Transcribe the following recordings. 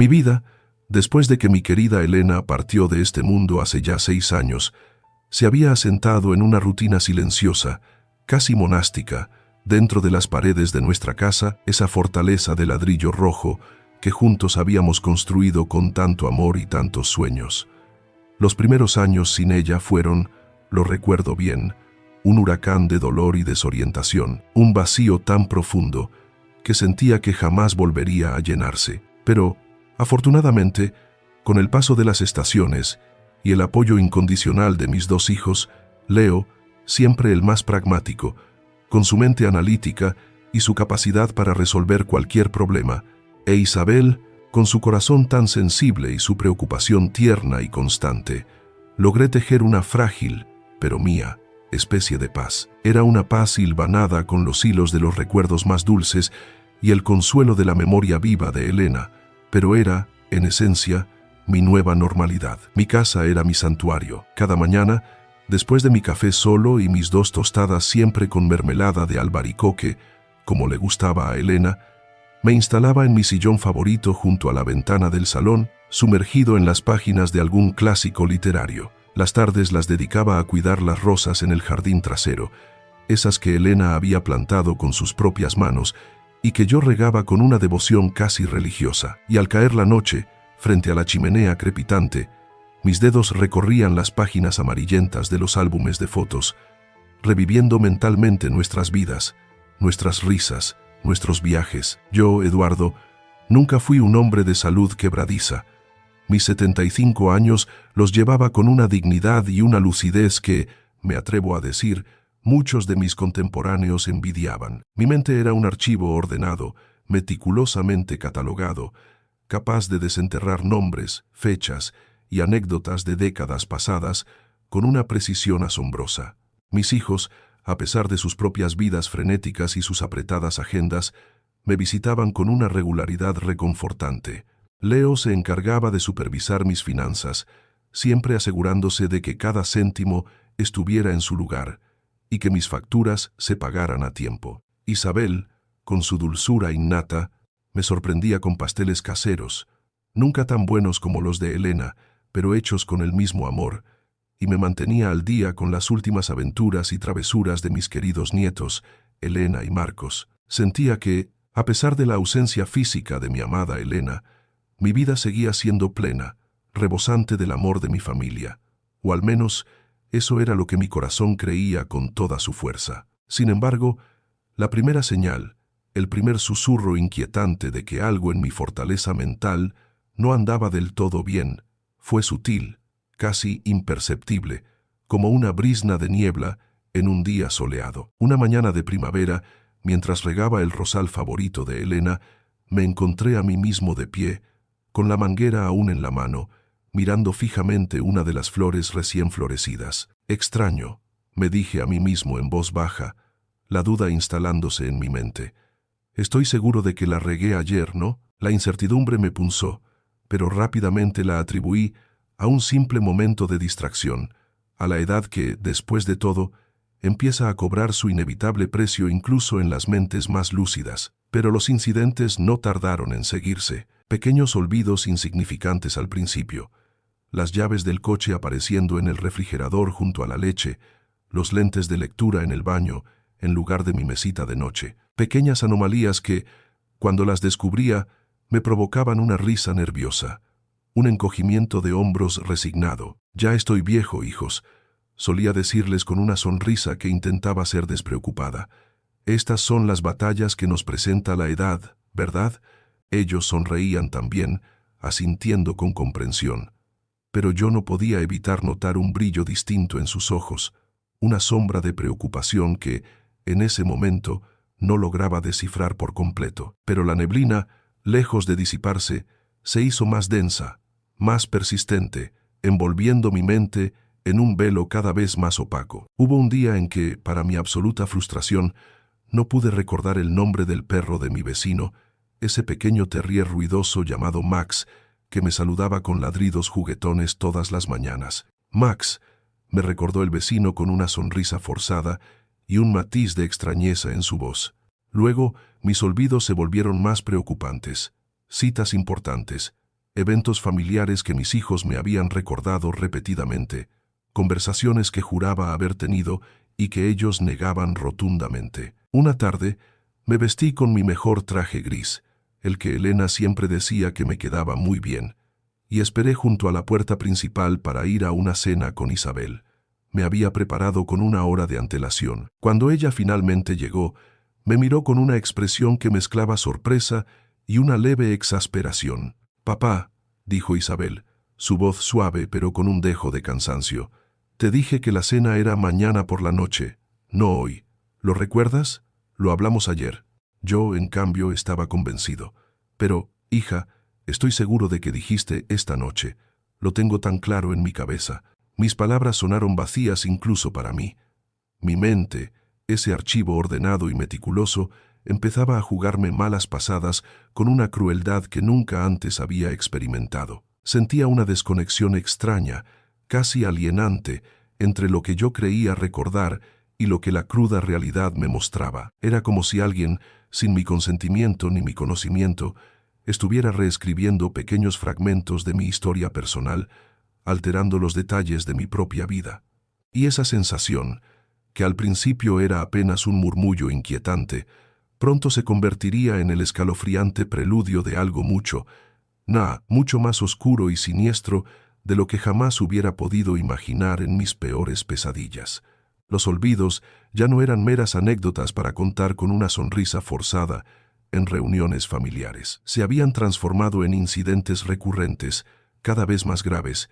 Mi vida, después de que mi querida Elena partió de este mundo hace ya 6 años, se había asentado en una rutina silenciosa, casi monástica, dentro de las paredes de nuestra casa, esa fortaleza de ladrillo rojo que juntos habíamos construido con tanto amor y tantos sueños. Los primeros años sin ella fueron, lo recuerdo bien, un huracán de dolor y desorientación, un vacío tan profundo que sentía que jamás volvería a llenarse. Pero, afortunadamente, con el paso de las estaciones y el apoyo incondicional de mis 2 hijos, Leo, siempre el más pragmático, con su mente analítica y su capacidad para resolver cualquier problema, e Isabel, con su corazón tan sensible y su preocupación tierna y constante, logré tejer una frágil, pero mía, especie de paz. Era una paz hilvanada con los hilos de los recuerdos más dulces y el consuelo de la memoria viva de Elena, pero era, en esencia, mi nueva normalidad. Mi casa era mi santuario. Cada mañana, después de mi café solo y mis 2 tostadas siempre con mermelada de albaricoque, como le gustaba a Elena, me instalaba en mi sillón favorito junto a la ventana del salón, sumergido en las páginas de algún clásico literario. Las tardes las dedicaba a cuidar las rosas en el jardín trasero, esas que Elena había plantado con sus propias manos y que yo regaba con una devoción casi religiosa. Y al caer la noche, frente a la chimenea crepitante, mis dedos recorrían las páginas amarillentas de los álbumes de fotos, reviviendo mentalmente nuestras vidas, nuestras risas, nuestros viajes. Yo, Eduardo, nunca fui un hombre de salud quebradiza. Mis 75 años los llevaba con una dignidad y una lucidez que, me atrevo a decir, muchos de mis contemporáneos envidiaban. Mi mente era un archivo ordenado, meticulosamente catalogado, capaz de desenterrar nombres, fechas y anécdotas de décadas pasadas con una precisión asombrosa. Mis hijos, a pesar de sus propias vidas frenéticas y sus apretadas agendas, me visitaban con una regularidad reconfortante. Leo se encargaba de supervisar mis finanzas, siempre asegurándose de que cada céntimo estuviera en su lugar y que mis facturas se pagaran a tiempo. Isabel, con su dulzura innata, me sorprendía con pasteles caseros, nunca tan buenos como los de Elena, pero hechos con el mismo amor, y me mantenía al día con las últimas aventuras y travesuras de mis queridos nietos, Elena y Marcos. Sentía que, a pesar de la ausencia física de mi amada Elena, mi vida seguía siendo plena, rebosante del amor de mi familia, o al menos eso era lo que mi corazón creía con toda su fuerza. Sin embargo, la primera señal, el primer susurro inquietante de que algo en mi fortaleza mental no andaba del todo bien, fue sutil, casi imperceptible, como una brizna de niebla en un día soleado. Una mañana de primavera, mientras regaba el rosal favorito de Elena, me encontré a mí mismo de pie, con la manguera aún en la mano, mirando fijamente una de las flores recién florecidas. Extraño, me dije a mí mismo en voz baja, la duda instalándose en mi mente. Estoy seguro de que la regué ayer, ¿no? La incertidumbre me punzó, pero rápidamente la atribuí a un simple momento de distracción, a la edad que, después de todo, empieza a cobrar su inevitable precio incluso en las mentes más lúcidas. Pero los incidentes no tardaron en seguirse, pequeños olvidos insignificantes al principio, las llaves del coche apareciendo en el refrigerador junto a la leche, los lentes de lectura en el baño, en lugar de mi mesita de noche, pequeñas anomalías que, cuando las descubría, me provocaban una risa nerviosa, un encogimiento de hombros resignado. Ya estoy viejo, hijos, solía decirles con una sonrisa que intentaba ser despreocupada. Estas son las batallas que nos presenta la edad, ¿verdad? Ellos sonreían también, asintiendo con comprensión. Pero yo no podía evitar notar un brillo distinto en sus ojos, una sombra de preocupación que, en ese momento, no lograba descifrar por completo. Pero la neblina, lejos de disiparse, se hizo más densa, más persistente, envolviendo mi mente en un velo cada vez más opaco. Hubo un día en que, para mi absoluta frustración, no pude recordar el nombre del perro de mi vecino, ese pequeño terrier ruidoso llamado Max, que me saludaba con ladridos juguetones todas las mañanas. Max, me recordó el vecino con una sonrisa forzada y un matiz de extrañeza en su voz. Luego, mis olvidos se volvieron más preocupantes. Citas importantes, eventos familiares que mis hijos me habían recordado repetidamente, conversaciones que juraba haber tenido y que ellos negaban rotundamente. Una tarde, me vestí con mi mejor traje gris, el que Elena siempre decía que me quedaba muy bien, y esperé junto a la puerta principal para ir a una cena con Isabel. Me había preparado con 1 hora de antelación. Cuando ella finalmente llegó, me miró con una expresión que mezclaba sorpresa y una leve exasperación. «Papá», dijo Isabel, su voz suave pero con un dejo de cansancio, «te dije que la cena era mañana por la noche, no hoy. ¿Lo recuerdas? Lo hablamos ayer». Yo, en cambio, estaba convencido. «Pero, hija, estoy seguro de que dijiste esta noche. Lo tengo tan claro en mi cabeza». Mis palabras sonaron vacías incluso para mí. Mi mente, ese archivo ordenado y meticuloso, empezaba a jugarme malas pasadas con una crueldad que nunca antes había experimentado. Sentía una desconexión extraña, casi alienante, entre lo que yo creía recordar y lo que la cruda realidad me mostraba. Era como si alguien, sin mi consentimiento ni mi conocimiento, estuviera reescribiendo pequeños fragmentos de mi historia personal, alterando los detalles de mi propia vida. Y esa sensación, que al principio era apenas un murmullo inquietante, pronto se convertiría en el escalofriante preludio de algo mucho más oscuro y siniestro de lo que jamás hubiera podido imaginar en mis peores pesadillas. Los olvidos ya no eran meras anécdotas para contar con una sonrisa forzada en reuniones familiares. Se habían transformado en incidentes recurrentes, cada vez más graves,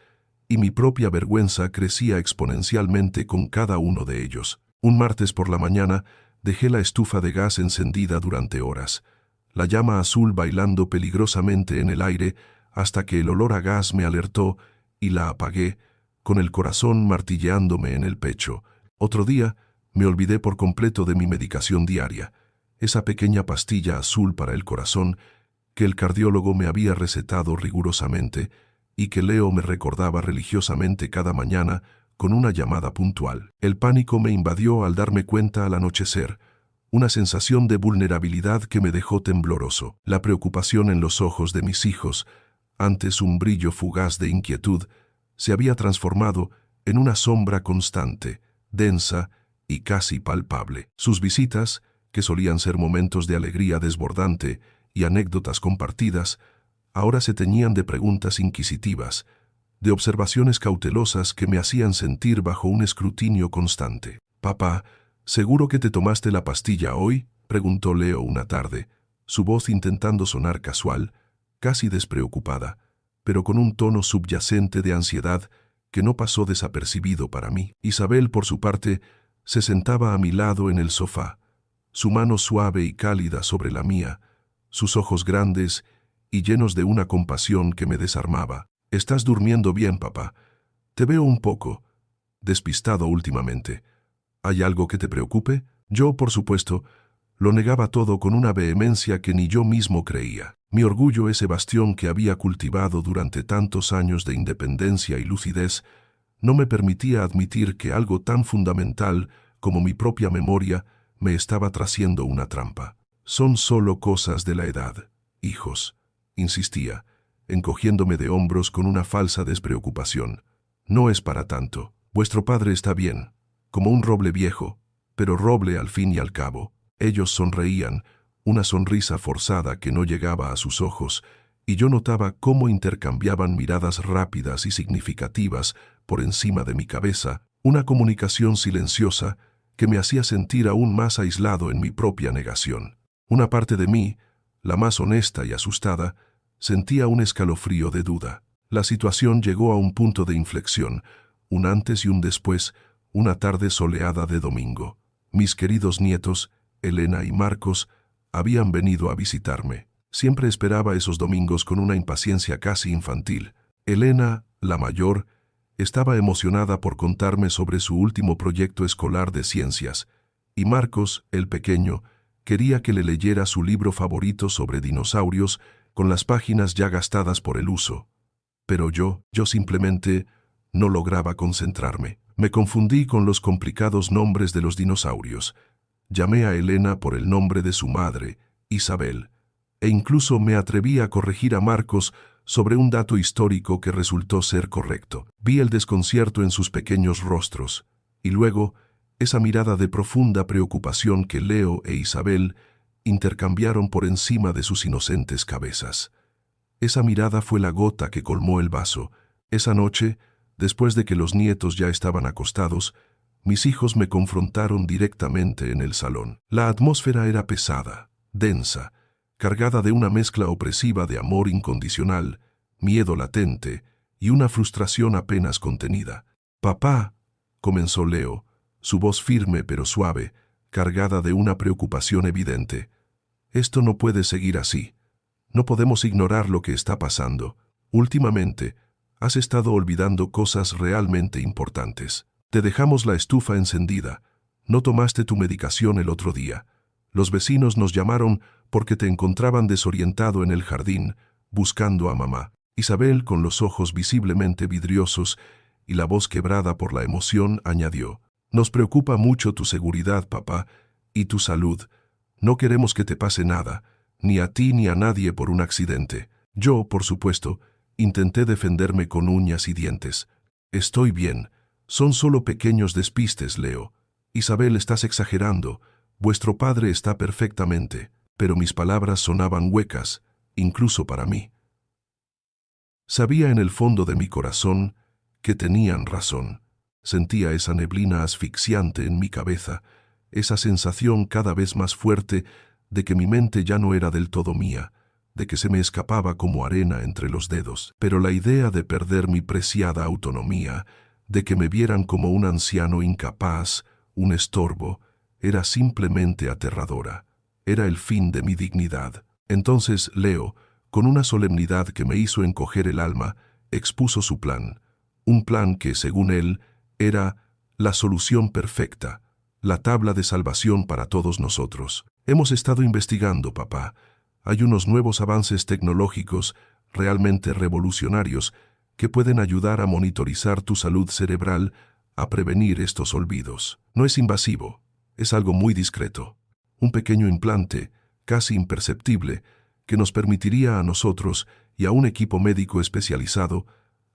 y mi propia vergüenza crecía exponencialmente con cada uno de ellos. Un martes por la mañana dejé la estufa de gas encendida durante horas, la llama azul bailando peligrosamente en el aire hasta que el olor a gas me alertó y la apagué, con el corazón martilleándome en el pecho. Otro día me olvidé por completo de mi medicación diaria, esa pequeña pastilla azul para el corazón que el cardiólogo me había recetado rigurosamente y que Leo me recordaba religiosamente cada mañana con una llamada puntual. El pánico me invadió al darme cuenta al anochecer, una sensación de vulnerabilidad que me dejó tembloroso. La preocupación en los ojos de mis hijos, antes un brillo fugaz de inquietud, se había transformado en una sombra constante, densa y casi palpable. Sus visitas, que solían ser momentos de alegría desbordante y anécdotas compartidas, ahora se teñían de preguntas inquisitivas, de observaciones cautelosas que me hacían sentir bajo un escrutinio constante. «Papá, ¿seguro que te tomaste la pastilla hoy?», preguntó Leo una tarde, su voz intentando sonar casual, casi despreocupada, pero con un tono subyacente de ansiedad que no pasó desapercibido para mí. Isabel, por su parte, se sentaba a mi lado en el sofá, su mano suave y cálida sobre la mía, sus ojos grandes y llenos de una compasión que me desarmaba. «¿Estás durmiendo bien, papá? Te veo un poco despistado últimamente. ¿Hay algo que te preocupe?». Yo, por supuesto, lo negaba todo con una vehemencia que ni yo mismo creía. Mi orgullo, ese bastión que había cultivado durante tantos años de independencia y lucidez, no me permitía admitir que algo tan fundamental como mi propia memoria me estaba trasiendo una trampa. «Son solo cosas de la edad, hijos», insistía, encogiéndome de hombros con una falsa despreocupación. «No es para tanto. Vuestro padre está bien, como un roble viejo, pero roble al fin y al cabo». Ellos sonreían, una sonrisa forzada que no llegaba a sus ojos, y yo notaba cómo intercambiaban miradas rápidas y significativas por encima de mi cabeza, una comunicación silenciosa que me hacía sentir aún más aislado en mi propia negación. Una parte de mí, la más honesta y asustada, sentía un escalofrío de duda. La situación llegó a un punto de inflexión, un antes y un después, una tarde soleada de domingo. Mis queridos nietos, Elena y Marcos, habían venido a visitarme. Siempre esperaba esos domingos con una impaciencia casi infantil. Elena, la mayor, estaba emocionada por contarme sobre su último proyecto escolar de ciencias, y Marcos, el pequeño, quería que le leyera su libro favorito sobre dinosaurios con las páginas ya gastadas por el uso. Pero yo simplemente no lograba concentrarme. Me confundí con los complicados nombres de los dinosaurios. Llamé a Elena por el nombre de su madre, Isabel, e incluso me atreví a corregir a Marcos sobre un dato histórico que resultó ser correcto. Vi el desconcierto en sus pequeños rostros, y luego esa mirada de profunda preocupación que Leo e Isabel intercambiaron por encima de sus inocentes cabezas. Esa mirada fue la gota que colmó el vaso. Esa noche, después de que los nietos ya estaban acostados, mis hijos me confrontaron directamente en el salón. La atmósfera era pesada, densa, cargada de una mezcla opresiva de amor incondicional, miedo latente y una frustración apenas contenida. «Papá», comenzó Leo, su voz firme pero suave, cargada de una preocupación evidente. «Esto no puede seguir así. No podemos ignorar lo que está pasando. Últimamente, has estado olvidando cosas realmente importantes. Te dejamos la estufa encendida. No tomaste tu medicación el otro día. Los vecinos nos llamaron porque te encontraban desorientado en el jardín, buscando a mamá». Isabel, con los ojos visiblemente vidriosos y la voz quebrada por la emoción, añadió: «Nos preocupa mucho tu seguridad, papá, y tu salud. No queremos que te pase nada, ni a ti ni a nadie por un accidente». Yo, por supuesto, intenté defenderme con uñas y dientes. «Estoy bien. Son solo pequeños despistes, Leo. Isabel, estás exagerando. Vuestro padre está perfectamente». Pero mis palabras sonaban huecas, incluso para mí. Sabía en el fondo de mi corazón que tenían razón. Sentía esa neblina asfixiante en mi cabeza, esa sensación cada vez más fuerte de que mi mente ya no era del todo mía, de que se me escapaba como arena entre los dedos. Pero la idea de perder mi preciada autonomía, de que me vieran como un anciano incapaz, un estorbo, era simplemente aterradora. Era el fin de mi dignidad. Entonces Leo, con una solemnidad que me hizo encoger el alma, expuso su plan. Un plan que, según él, era la solución perfecta, la tabla de salvación para todos nosotros. «Hemos estado investigando, papá. Hay unos nuevos avances tecnológicos realmente revolucionarios que pueden ayudar a monitorizar tu salud cerebral, a prevenir estos olvidos. No es invasivo, es algo muy discreto. Un pequeño implante, casi imperceptible, que nos permitiría a nosotros y a un equipo médico especializado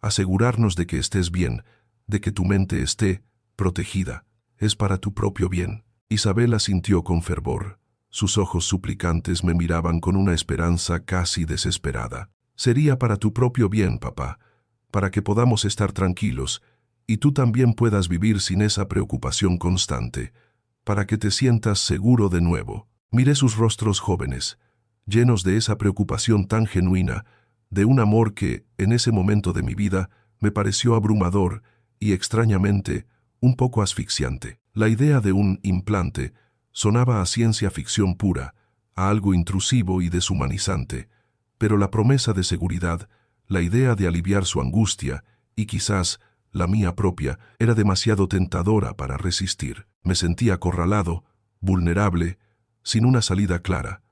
asegurarnos de que estés bien, de que tu mente esté protegida. Es para tu propio bien». Isabel asintió con fervor. Sus ojos suplicantes me miraban con una esperanza casi desesperada. «Sería para tu propio bien, papá, para que podamos estar tranquilos y tú también puedas vivir sin esa preocupación constante, para que te sientas seguro de nuevo». Miré sus rostros jóvenes, llenos de esa preocupación tan genuina, de un amor que, en ese momento de mi vida, me pareció abrumador y, extrañamente, un poco asfixiante. La idea de un implante sonaba a ciencia ficción pura, a algo intrusivo y deshumanizante, pero la promesa de seguridad, la idea de aliviar su angustia, y quizás la mía propia, era demasiado tentadora para resistir. Me sentía acorralado, vulnerable, sin una salida clara.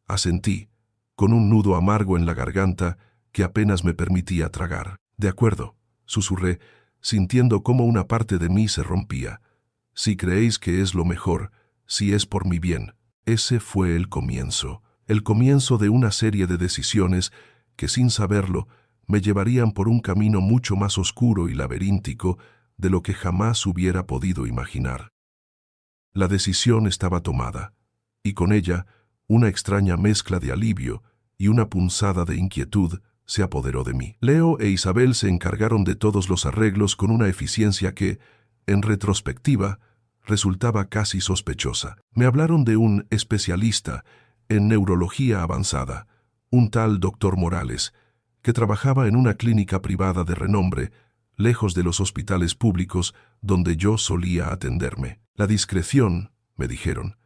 Asentí, con un nudo amargo en la garganta que apenas me permitía tragar. «De acuerdo», susurré, sintiendo cómo una parte de mí se rompía. «Si creéis que es lo mejor, si es por mi bien». Ese fue el comienzo de una serie de decisiones que, sin saberlo, me llevarían por un camino mucho más oscuro y laberíntico de lo que jamás hubiera podido imaginar. La decisión estaba tomada, y con ella una extraña mezcla de alivio y una punzada de inquietud se apoderó de mí. Leo e Isabel se encargaron de todos los arreglos con una eficiencia que, en retrospectiva, resultaba casi sospechosa. Me hablaron de un especialista en neurología avanzada, un tal Dr. Morales, que trabajaba en una clínica privada de renombre, lejos de los hospitales públicos donde yo solía atenderme. La discreción, me dijeron,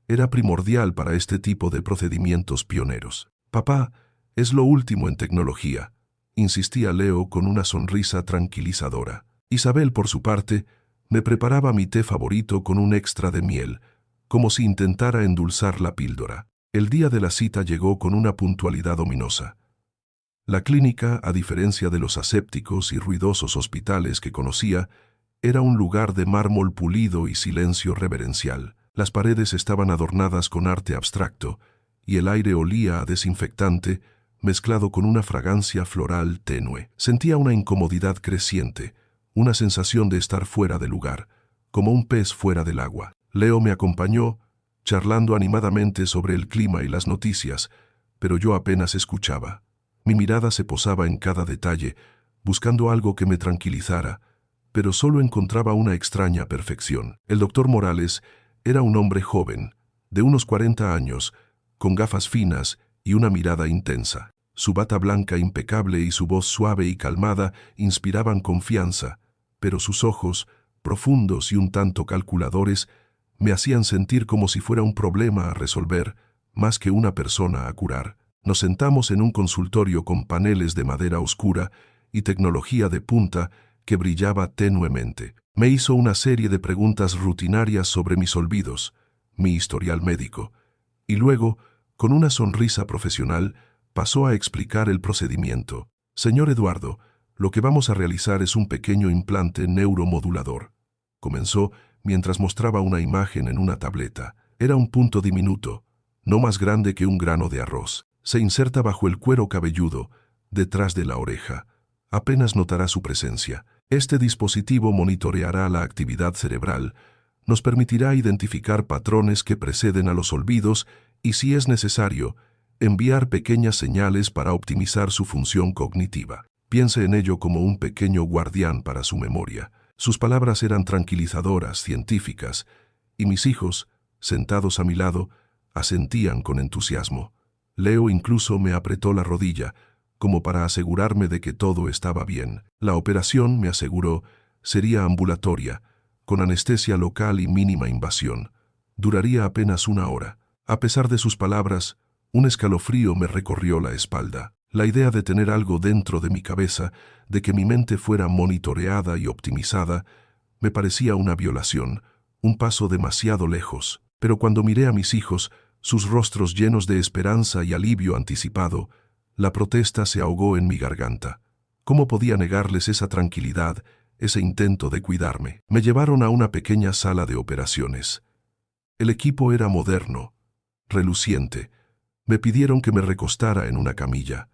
era primordial para este tipo de procedimientos pioneros. «Papá, es lo último en tecnología», insistía Leo con una sonrisa tranquilizadora. Isabel, por su parte, me preparaba mi té favorito con un extra de miel, como si intentara endulzar la píldora. El día de la cita llegó con una puntualidad ominosa. La clínica, a diferencia de los asépticos y ruidosos hospitales que conocía, era un lugar de mármol pulido y silencio reverencial. Las paredes estaban adornadas con arte abstracto, y el aire olía a desinfectante, mezclado con una fragancia floral tenue. Sentía una incomodidad creciente, una sensación de estar fuera de lugar, como un pez fuera del agua. Leo me acompañó, charlando animadamente sobre el clima y las noticias, pero yo apenas escuchaba. Mi mirada se posaba en cada detalle, buscando algo que me tranquilizara, pero solo encontraba una extraña perfección. El doctor Morales era un hombre joven, de unos 40 años, con gafas finas y una mirada intensa. Su bata blanca impecable y su voz suave y calmada inspiraban confianza, pero sus ojos, profundos y un tanto calculadores, me hacían sentir como si fuera un problema a resolver, más que una persona a curar. Nos sentamos en un consultorio con paneles de madera oscura y tecnología de punta que brillaba tenuemente. Me hizo una serie de preguntas rutinarias sobre mis olvidos, mi historial médico, y luego, con una sonrisa profesional, pasó a explicar el procedimiento. Señor Eduardo, lo que vamos a realizar es un pequeño implante neuromodulador. Comenzó mientras mostraba una imagen en una tableta. Era un punto diminuto, no más grande que un grano de arroz. Se inserta bajo el cuero cabelludo, detrás de la oreja. Apenas notará su presencia. Este dispositivo monitoreará la actividad cerebral, nos permitirá identificar patrones que preceden a los olvidos y, si es necesario, enviar pequeñas señales para optimizar su función cognitiva. Piense en ello como un pequeño guardián para su memoria. Sus palabras eran tranquilizadoras, científicas, y mis hijos, sentados a mi lado, asentían con entusiasmo. Leo incluso me apretó la rodilla, como para asegurarme de que todo estaba bien. La operación, me aseguró, sería ambulatoria, con anestesia local y mínima invasión. Duraría apenas 1 hora. A pesar de sus palabras, un escalofrío me recorrió la espalda. La idea de tener algo dentro de mi cabeza, de que mi mente fuera monitoreada y optimizada, me parecía una violación, un paso demasiado lejos. Pero cuando miré a mis hijos, sus rostros llenos de esperanza y alivio anticipado, la protesta se ahogó en mi garganta. ¿Cómo podía negarles esa tranquilidad, ese intento de cuidarme? Me llevaron a una pequeña sala de operaciones. El equipo era moderno, reluciente. Me pidieron que me recostara en una camilla.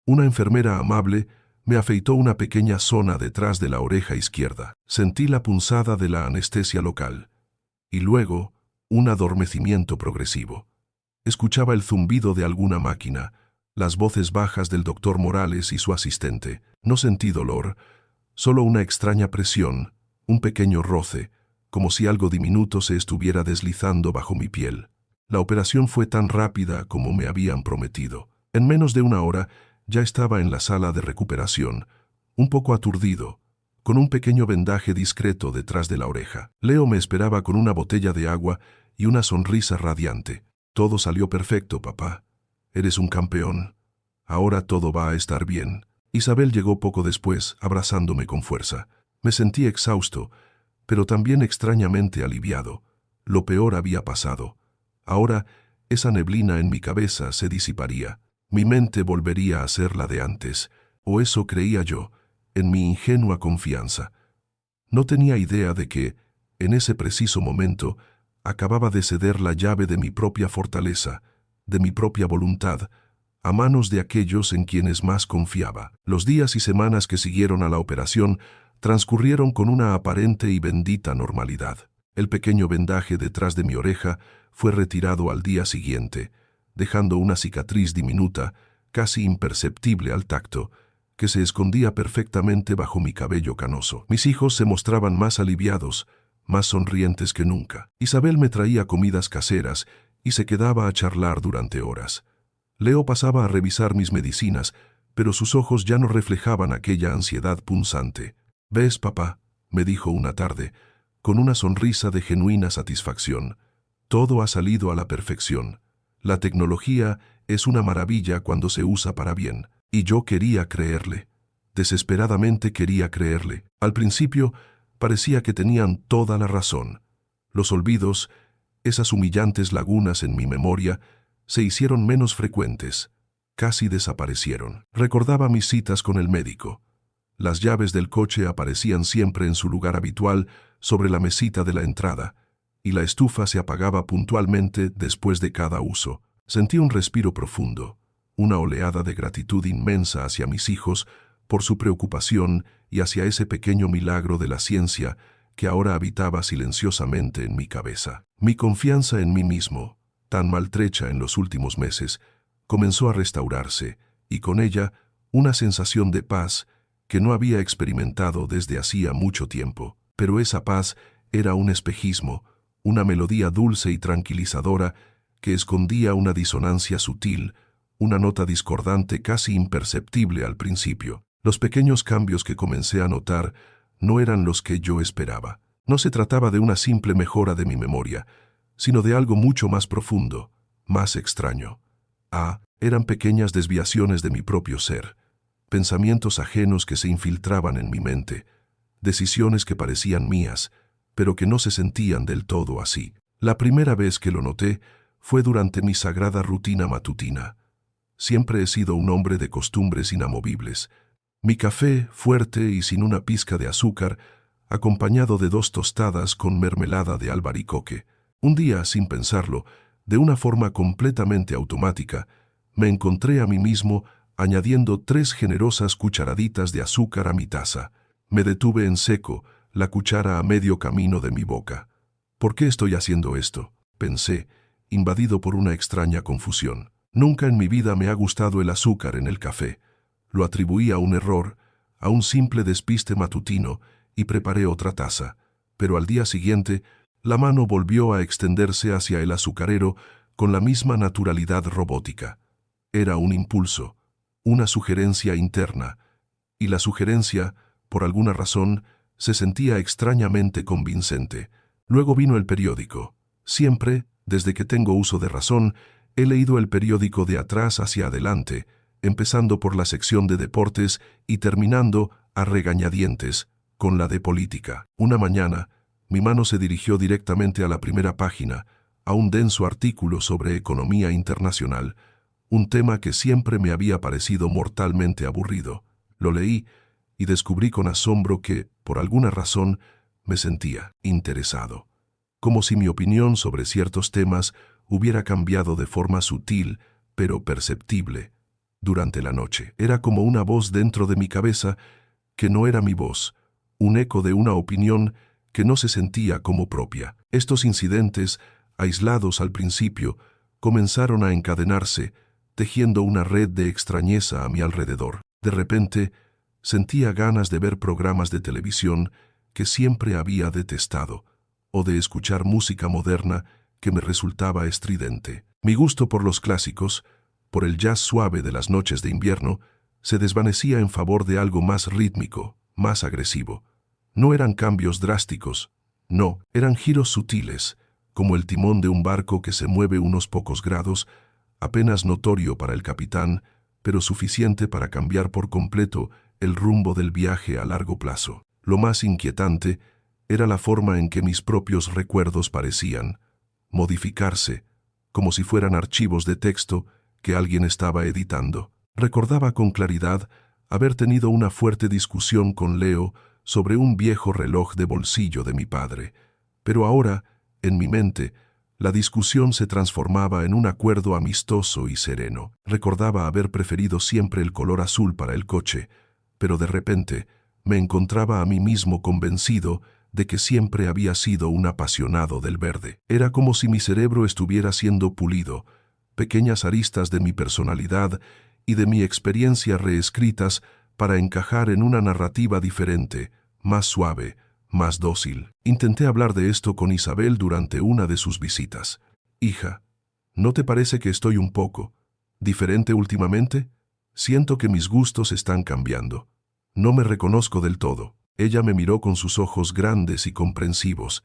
Una enfermera amable me afeitó una pequeña zona detrás de la oreja izquierda. Sentí la punzada de la anestesia local. Y luego, un adormecimiento progresivo. Escuchaba el zumbido de alguna máquina, las voces bajas del doctor Morales y su asistente. No sentí dolor, solo una extraña presión, un pequeño roce, como si algo diminuto se estuviera deslizando bajo mi piel. La operación fue tan rápida como me habían prometido. En menos de 1 hora ya estaba en la sala de recuperación, un poco aturdido, con un pequeño vendaje discreto detrás de la oreja. Leo me esperaba con una botella de agua y una sonrisa radiante. Todo salió perfecto, papá. Eres un campeón. Ahora todo va a estar bien. Isabel llegó poco después, abrazándome con fuerza. Me sentí exhausto, pero también extrañamente aliviado. Lo peor había pasado. Ahora, esa neblina en mi cabeza se disiparía. Mi mente volvería a ser la de antes, o eso creía yo, en mi ingenua confianza. No tenía idea de que, en ese preciso momento, acababa de ceder la llave de mi propia fortaleza, de mi propia voluntad, a manos de aquellos en quienes más confiaba. Los días y semanas que siguieron a la operación transcurrieron con una aparente y bendita normalidad. El pequeño vendaje detrás de mi oreja fue retirado al día siguiente, dejando una cicatriz diminuta, casi imperceptible al tacto, que se escondía perfectamente bajo mi cabello canoso. Mis hijos se mostraban más aliviados, más sonrientes que nunca. Isabel me traía comidas caseras y se quedaba a charlar durante horas. Leo pasaba a revisar mis medicinas, pero sus ojos ya no reflejaban aquella ansiedad punzante. «¿Ves, papá?», me dijo una tarde, con una sonrisa de genuina satisfacción. «Todo ha salido a la perfección. La tecnología es una maravilla cuando se usa para bien». Y yo quería creerle. Desesperadamente quería creerle. Al principio, parecía que tenían toda la razón. Los olvidos, esas humillantes lagunas en mi memoria, se hicieron menos frecuentes. Casi desaparecieron. Recordaba mis citas con el médico. Las llaves del coche aparecían siempre en su lugar habitual, sobre la mesita de la entrada, y la estufa se apagaba puntualmente después de cada uso. Sentí un respiro profundo. una oleada de gratitud inmensa hacia mis hijos por su preocupación y hacia ese pequeño milagro de la ciencia que ahora habitaba silenciosamente en mi cabeza. Mi confianza en mí mismo, tan maltrecha en los últimos meses, comenzó a restaurarse, y con ella una sensación de paz que no había experimentado desde hacía mucho tiempo. Pero esa paz era un espejismo, una melodía dulce y tranquilizadora que escondía una disonancia sutil, una nota discordante casi imperceptible al principio. Los pequeños cambios que comencé a notar no eran los que yo esperaba. No se trataba de una simple mejora de mi memoria, sino de algo mucho más profundo, más extraño. Eran pequeñas desviaciones de mi propio ser, pensamientos ajenos que se infiltraban en mi mente, decisiones que parecían mías, pero que no se sentían del todo así. La primera vez que lo noté fue durante mi sagrada rutina matutina. Siempre he sido un hombre de costumbres inamovibles. Mi café, fuerte y sin una pizca de azúcar, acompañado de 2 tostadas con mermelada de albaricoque. Un día, sin pensarlo, de una forma completamente automática, me encontré a mí mismo añadiendo 3 generosas cucharaditas de azúcar a mi taza. Me detuve en seco, la cuchara a medio camino de mi boca. ¿Por qué estoy haciendo esto?, pensé, invadido por una extraña confusión. Nunca en mi vida me ha gustado el azúcar en el café. Lo atribuí a un error, a un simple despiste matutino, y preparé otra taza. Pero al día siguiente, la mano volvió a extenderse hacia el azucarero con la misma naturalidad robótica. Era un impulso, una sugerencia interna, y la sugerencia, por alguna razón, se sentía extrañamente convincente. Luego vino el periódico. Siempre, desde que tengo uso de razón, he leído el periódico de atrás hacia adelante, empezando por la sección de deportes y terminando, a regañadientes, con la de política. Una mañana, mi mano se dirigió directamente a la primera página, a un denso artículo sobre economía internacional, un tema que siempre me había parecido mortalmente aburrido. Lo leí y descubrí con asombro que, por alguna razón, me sentía interesado. Como si mi opinión sobre ciertos temas hubiera cambiado de forma sutil, pero perceptible, durante la noche. Era como una voz dentro de mi cabeza que no era mi voz, un eco de una opinión que no se sentía como propia. Estos incidentes, aislados al principio, comenzaron a encadenarse, tejiendo una red de extrañeza a mi alrededor. De repente, sentía ganas de ver programas de televisión que siempre había detestado, o de escuchar música moderna que me resultaba estridente. Mi gusto por los clásicos, por el jazz suave de las noches de invierno, se desvanecía en favor de algo más rítmico, más agresivo. No eran cambios drásticos, no, eran giros sutiles, como el timón de un barco que se mueve unos pocos grados, apenas notorio para el capitán, pero suficiente para cambiar por completo el rumbo del viaje a largo plazo. Lo más inquietante era la forma en que mis propios recuerdos parecían modificarse, como si fueran archivos de texto que alguien estaba editando. Recordaba con claridad haber tenido una fuerte discusión con Leo sobre un viejo reloj de bolsillo de mi padre, pero ahora, en mi mente, la discusión se transformaba en un acuerdo amistoso y sereno. Recordaba haber preferido siempre el color azul para el coche, pero de repente me encontraba a mí mismo convencido de que siempre había sido un apasionado del verde. Era como si mi cerebro estuviera siendo pulido, pequeñas aristas de mi personalidad y de mi experiencia reescritas para encajar en una narrativa diferente, más suave, más dócil. Intenté hablar de esto con Isabel durante una de sus visitas. Hija, ¿no te parece que estoy un poco diferente últimamente? Siento que mis gustos están cambiando. No me reconozco del todo. Ella me miró con sus ojos grandes y comprensivos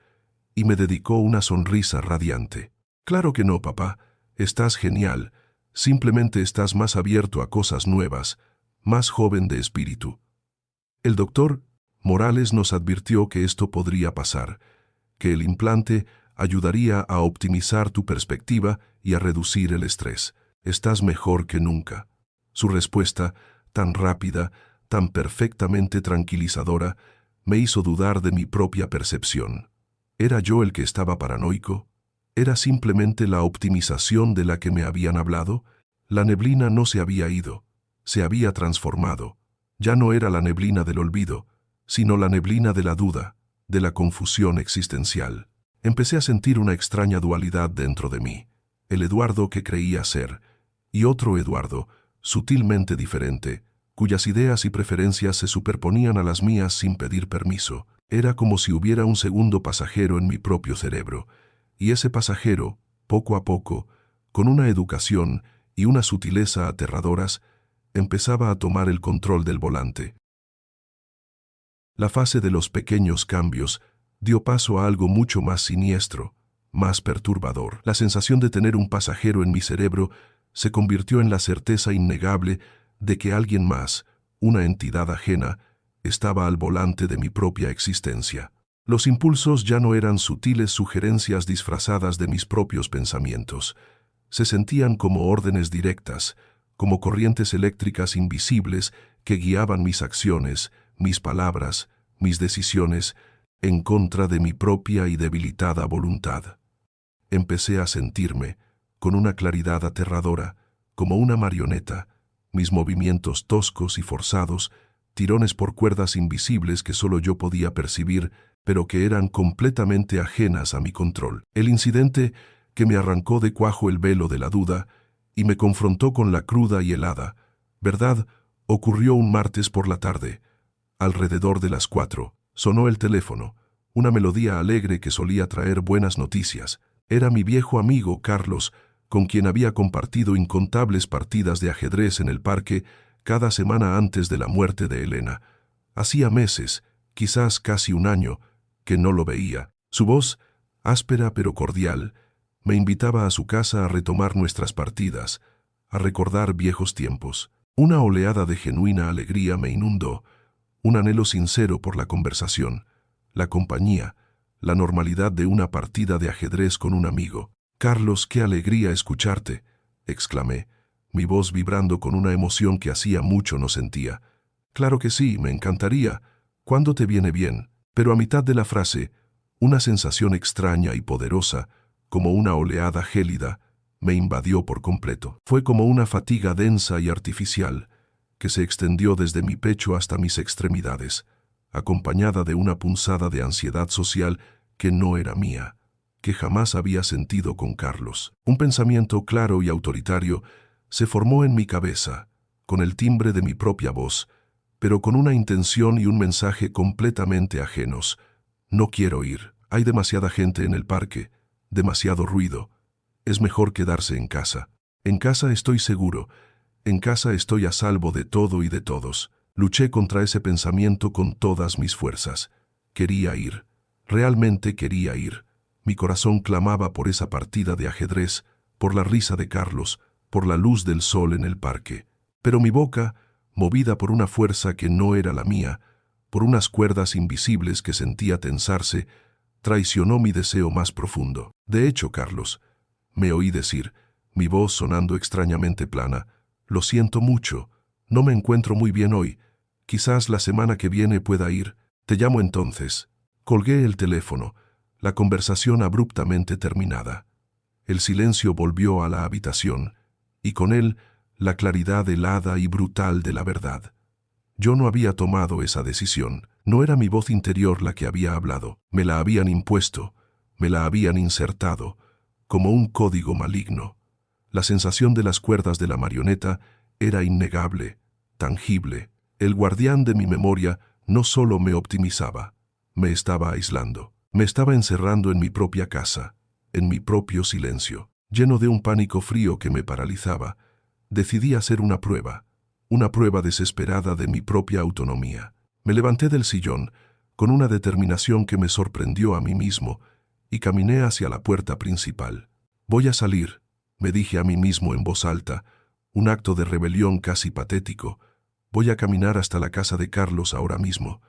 y me dedicó una sonrisa radiante. Claro que no, papá. Estás genial. Simplemente estás más abierto a cosas nuevas, más joven de espíritu. El doctor Morales nos advirtió que esto podría pasar, que el implante ayudaría a optimizar tu perspectiva y a reducir el estrés. Estás mejor que nunca. Su respuesta, tan rápida, tan perfectamente tranquilizadora, me hizo dudar de mi propia percepción. ¿Era yo el que estaba paranoico? ¿Era simplemente la optimización de la que me habían hablado? La neblina no se había ido, se había transformado. Ya no era la neblina del olvido, sino la neblina de la duda, de la confusión existencial. Empecé a sentir una extraña dualidad dentro de mí, el Eduardo que creía ser, y otro Eduardo, sutilmente diferente, cuyas ideas y preferencias se superponían a las mías sin pedir permiso. Era como si hubiera un segundo pasajero en mi propio cerebro, y ese pasajero, poco a poco, con una educación y una sutileza aterradoras, empezaba a tomar el control del volante. La fase de los pequeños cambios dio paso a algo mucho más siniestro, más perturbador. La sensación de tener un pasajero en mi cerebro se convirtió en la certeza innegable de que alguien más, una entidad ajena, estaba al volante de mi propia existencia. Los impulsos ya no eran sutiles sugerencias disfrazadas de mis propios pensamientos. Se sentían como órdenes directas, como corrientes eléctricas invisibles que guiaban mis acciones, mis palabras, mis decisiones, en contra de mi propia y debilitada voluntad. Empecé a sentirme, con una claridad aterradora, como una marioneta, mis movimientos toscos y forzados, tirones por cuerdas invisibles que solo yo podía percibir, pero que eran completamente ajenas a mi control. El incidente que me arrancó de cuajo el velo de la duda y me confrontó con la cruda y helada verdad ocurrió un martes por la tarde. Alrededor de las 4, sonó el teléfono, una melodía alegre que solía traer buenas noticias. Era mi viejo amigo Carlos, con quien había compartido incontables partidas de ajedrez en el parque cada semana antes de la muerte de Elena. Hacía meses, quizás casi un año, que no lo veía. Su voz, áspera pero cordial, me invitaba a su casa a retomar nuestras partidas, a recordar viejos tiempos. Una oleada de genuina alegría me inundó, un anhelo sincero por la conversación, la compañía, la normalidad de una partida de ajedrez con un amigo. «Carlos, qué alegría escucharte», exclamé, mi voz vibrando con una emoción que hacía mucho no sentía. «Claro que sí, me encantaría. ¿Cuándo te viene bien?» Pero a mitad de la frase, una sensación extraña y poderosa, como una oleada gélida, me invadió por completo. Fue como una fatiga densa y artificial, que se extendió desde mi pecho hasta mis extremidades, acompañada de una punzada de ansiedad social que no era mía, que jamás había sentido con Carlos. Un pensamiento claro y autoritario se formó en mi cabeza, con el timbre de mi propia voz, pero con una intención y un mensaje completamente ajenos. «No quiero ir. Hay demasiada gente en el parque, demasiado ruido. Es mejor quedarse en casa. En casa estoy seguro. En casa estoy a salvo de todo y de todos». Luché contra ese pensamiento con todas mis fuerzas. Quería ir. Realmente quería ir. Mi corazón clamaba por esa partida de ajedrez, por la risa de Carlos, por la luz del sol en el parque. Pero mi boca, movida por una fuerza que no era la mía, por unas cuerdas invisibles que sentía tensarse, traicionó mi deseo más profundo. «De hecho, Carlos», me oí decir, mi voz sonando extrañamente plana, «lo siento mucho. No me encuentro muy bien hoy. Quizás la semana que viene pueda ir. Te llamo entonces». Colgué el teléfono, la conversación abruptamente terminada. El silencio volvió a la habitación, y con él la claridad helada y brutal de la verdad. Yo no había tomado esa decisión. No era mi voz interior la que había hablado. Me la habían impuesto, me la habían insertado, como un código maligno. La sensación de las cuerdas de la marioneta era innegable, tangible. El guardián de mi memoria no solo me optimizaba, me estaba aislando. Me estaba encerrando en mi propia casa, en mi propio silencio. Lleno de un pánico frío que me paralizaba, decidí hacer una prueba desesperada de mi propia autonomía. Me levanté del sillón, con una determinación que me sorprendió a mí mismo, y caminé hacia la puerta principal. «Voy a salir», me dije a mí mismo en voz alta, un acto de rebelión casi patético. «Voy a caminar hasta la casa de Carlos ahora mismo.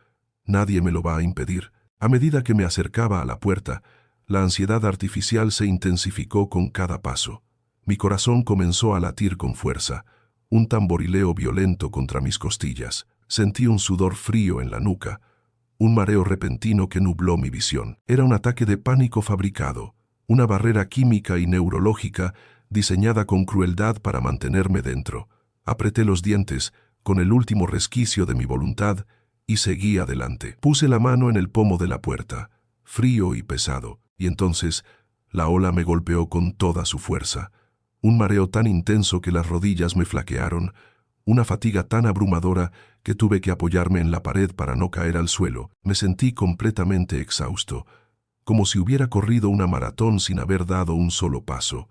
Nadie me lo va a impedir». A medida que me acercaba a la puerta, la ansiedad artificial se intensificó con cada paso. Mi corazón comenzó a latir con fuerza, un tamborileo violento contra mis costillas. Sentí un sudor frío en la nuca, un mareo repentino que nubló mi visión. Era un ataque de pánico fabricado, una barrera química y neurológica diseñada con crueldad para mantenerme dentro. Apreté los dientes, con el último resquicio de mi voluntad, y seguí adelante. Puse la mano en el pomo de la puerta, frío y pesado, y entonces la ola me golpeó con toda su fuerza. Un mareo tan intenso que las rodillas me flaquearon, una fatiga tan abrumadora que tuve que apoyarme en la pared para no caer al suelo. Me sentí completamente exhausto, como si hubiera corrido una maratón sin haber dado un solo paso.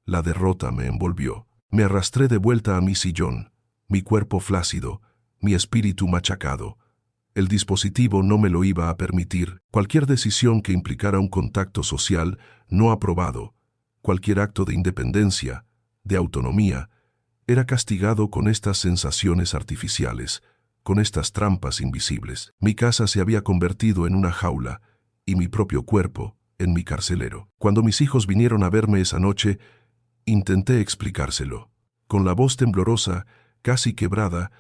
La derrota me envolvió. Me arrastré de vuelta a mi sillón, mi cuerpo flácido, mi espíritu machacado. El dispositivo no me lo iba a permitir. Cualquier decisión que implicara un contacto social no aprobado, cualquier acto de independencia, de autonomía, era castigado con estas sensaciones artificiales, con estas trampas invisibles. Mi casa se había convertido en una jaula, y mi propio cuerpo en mi carcelero. Cuando mis hijos vinieron a verme esa noche, intenté explicárselo. Con la voz temblorosa, casi quebrada,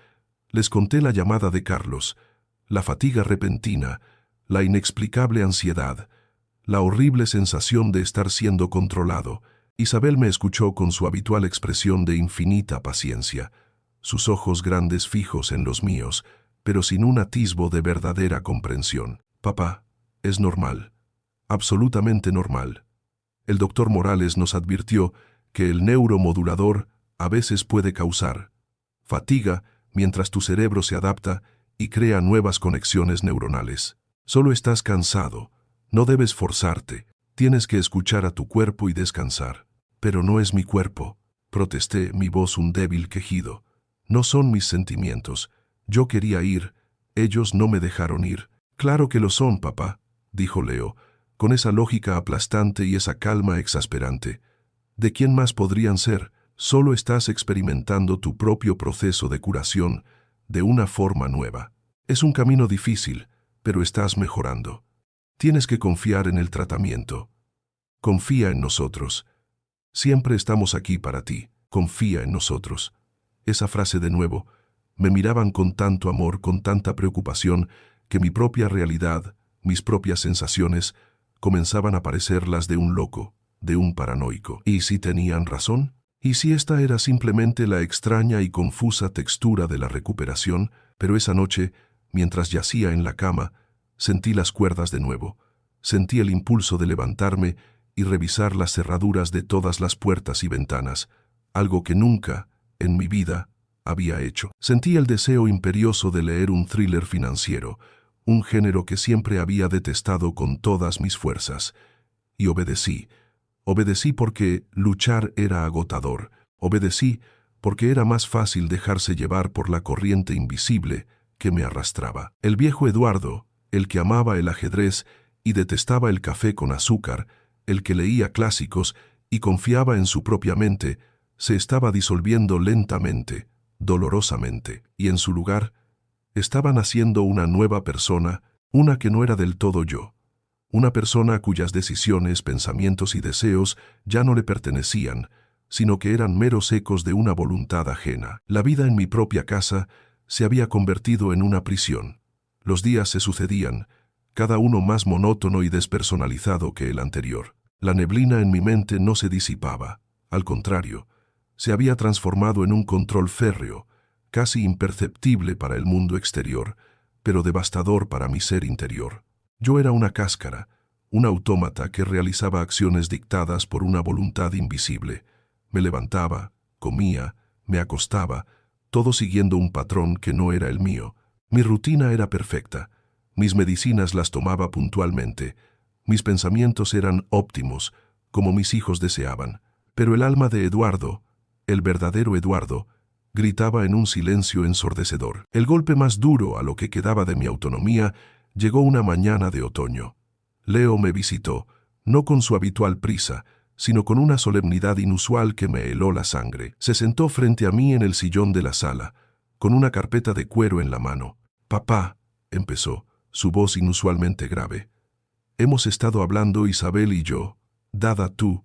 les conté la llamada de Carlos, la fatiga repentina, la inexplicable ansiedad, la horrible sensación de estar siendo controlado. Isabel me escuchó con su habitual expresión de infinita paciencia, sus ojos grandes fijos en los míos, pero sin un atisbo de verdadera comprensión. Papá, es normal, absolutamente normal. El doctor Morales nos advirtió que el neuromodulador a veces puede causar fatiga mientras tu cerebro se adapta y crea nuevas conexiones neuronales. Solo estás cansado, no debes forzarte, tienes que escuchar a tu cuerpo y descansar. Pero no es mi cuerpo, protesté, mi voz un débil quejido. No son mis sentimientos. Yo quería ir, ellos no me dejaron ir. Claro que lo son, papá, dijo Leo, con esa lógica aplastante y esa calma exasperante. ¿De quién más podrían ser? Solo estás experimentando tu propio proceso de curación de una forma nueva. Es un camino difícil, pero estás mejorando. Tienes que confiar en el tratamiento. Confía en nosotros. Siempre estamos aquí para ti. Confía en nosotros. Esa frase de nuevo. Me miraban con tanto amor, con tanta preocupación, que mi propia realidad, mis propias sensaciones, comenzaban a parecer las de un loco, de un paranoico. ¿Y si tenían razón? ¿Y si esta era simplemente la extraña y confusa textura de la recuperación? Pero esa noche, mientras yacía en la cama, sentí las cuerdas de nuevo. Sentí el impulso de levantarme y revisar las cerraduras de todas las puertas y ventanas, algo que nunca, en mi vida, había hecho. Sentí el deseo imperioso de leer un thriller financiero, un género que siempre había detestado con todas mis fuerzas. Y obedecí. Obedecí porque luchar era agotador. Obedecí porque era más fácil dejarse llevar por la corriente invisible que me arrastraba. El viejo Eduardo, el que amaba el ajedrez y detestaba el café con azúcar, el que leía clásicos y confiaba en su propia mente, se estaba disolviendo lentamente, dolorosamente, y en su lugar estaba naciendo una nueva persona, una que no era del todo yo, una persona cuyas decisiones, pensamientos y deseos ya no le pertenecían, sino que eran meros ecos de una voluntad ajena. La vida en mi propia casa se había convertido en una prisión. Los días se sucedían, cada uno más monótono y despersonalizado que el anterior. La neblina en mi mente no se disipaba, al contrario, se había transformado en un control férreo, casi imperceptible para el mundo exterior, pero devastador para mi ser interior. Yo era una cáscara, un autómata que realizaba acciones dictadas por una voluntad invisible. Me levantaba, comía, me acostaba, todo siguiendo un patrón que no era el mío. Mi rutina era perfecta. Mis medicinas las tomaba puntualmente. Mis pensamientos eran óptimos, como mis hijos deseaban. Pero el alma de Eduardo, el verdadero Eduardo, gritaba en un silencio ensordecedor. El golpe más duro a lo que quedaba de mi autonomía llegó una mañana de otoño. Leo me visitó, no con su habitual prisa, sino con una solemnidad inusual que me heló la sangre. Se sentó frente a mí en el sillón de la sala, con una carpeta de cuero en la mano. «Papá», empezó, su voz inusualmente grave. «Hemos estado hablando Isabel y yo, dada tu,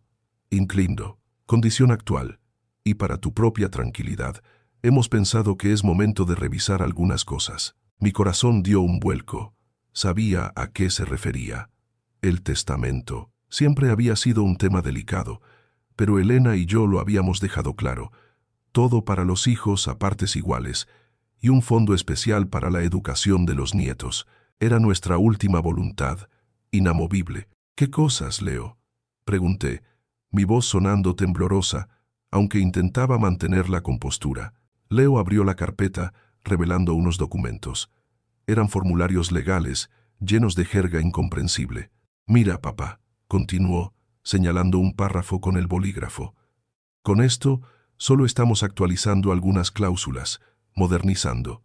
inclindo, condición actual, y para tu propia tranquilidad, hemos pensado que es momento de revisar algunas cosas». Mi corazón dio un vuelco. Sabía a qué se refería. El testamento. Siempre había sido un tema delicado, pero Elena y yo lo habíamos dejado claro. Todo para los hijos a partes iguales, y un fondo especial para la educación de los nietos. Era nuestra última voluntad, inamovible. ¿Qué cosas, Leo?, pregunté, mi voz sonando temblorosa, aunque intentaba mantener la compostura. Leo abrió la carpeta, revelando unos documentos. Eran formularios legales, llenos de jerga incomprensible. «Mira, papá», continuó, señalando un párrafo con el bolígrafo. «Con esto, solo estamos actualizando algunas cláusulas, modernizando.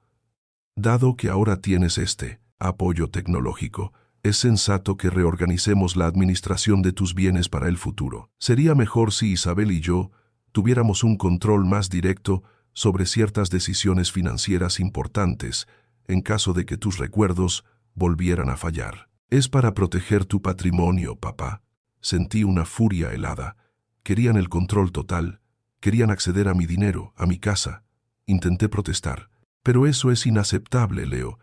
Dado que ahora tienes este apoyo tecnológico, es sensato que reorganicemos la administración de tus bienes para el futuro. Sería mejor si Isabel y yo tuviéramos un control más directo sobre ciertas decisiones financieras importantes, en caso de que tus recuerdos volvieran a fallar. Es para proteger tu patrimonio, papá». Sentí una furia helada. Querían el control total. Querían acceder a mi dinero, a mi casa. Intenté protestar. «Pero eso es inaceptable, Leo.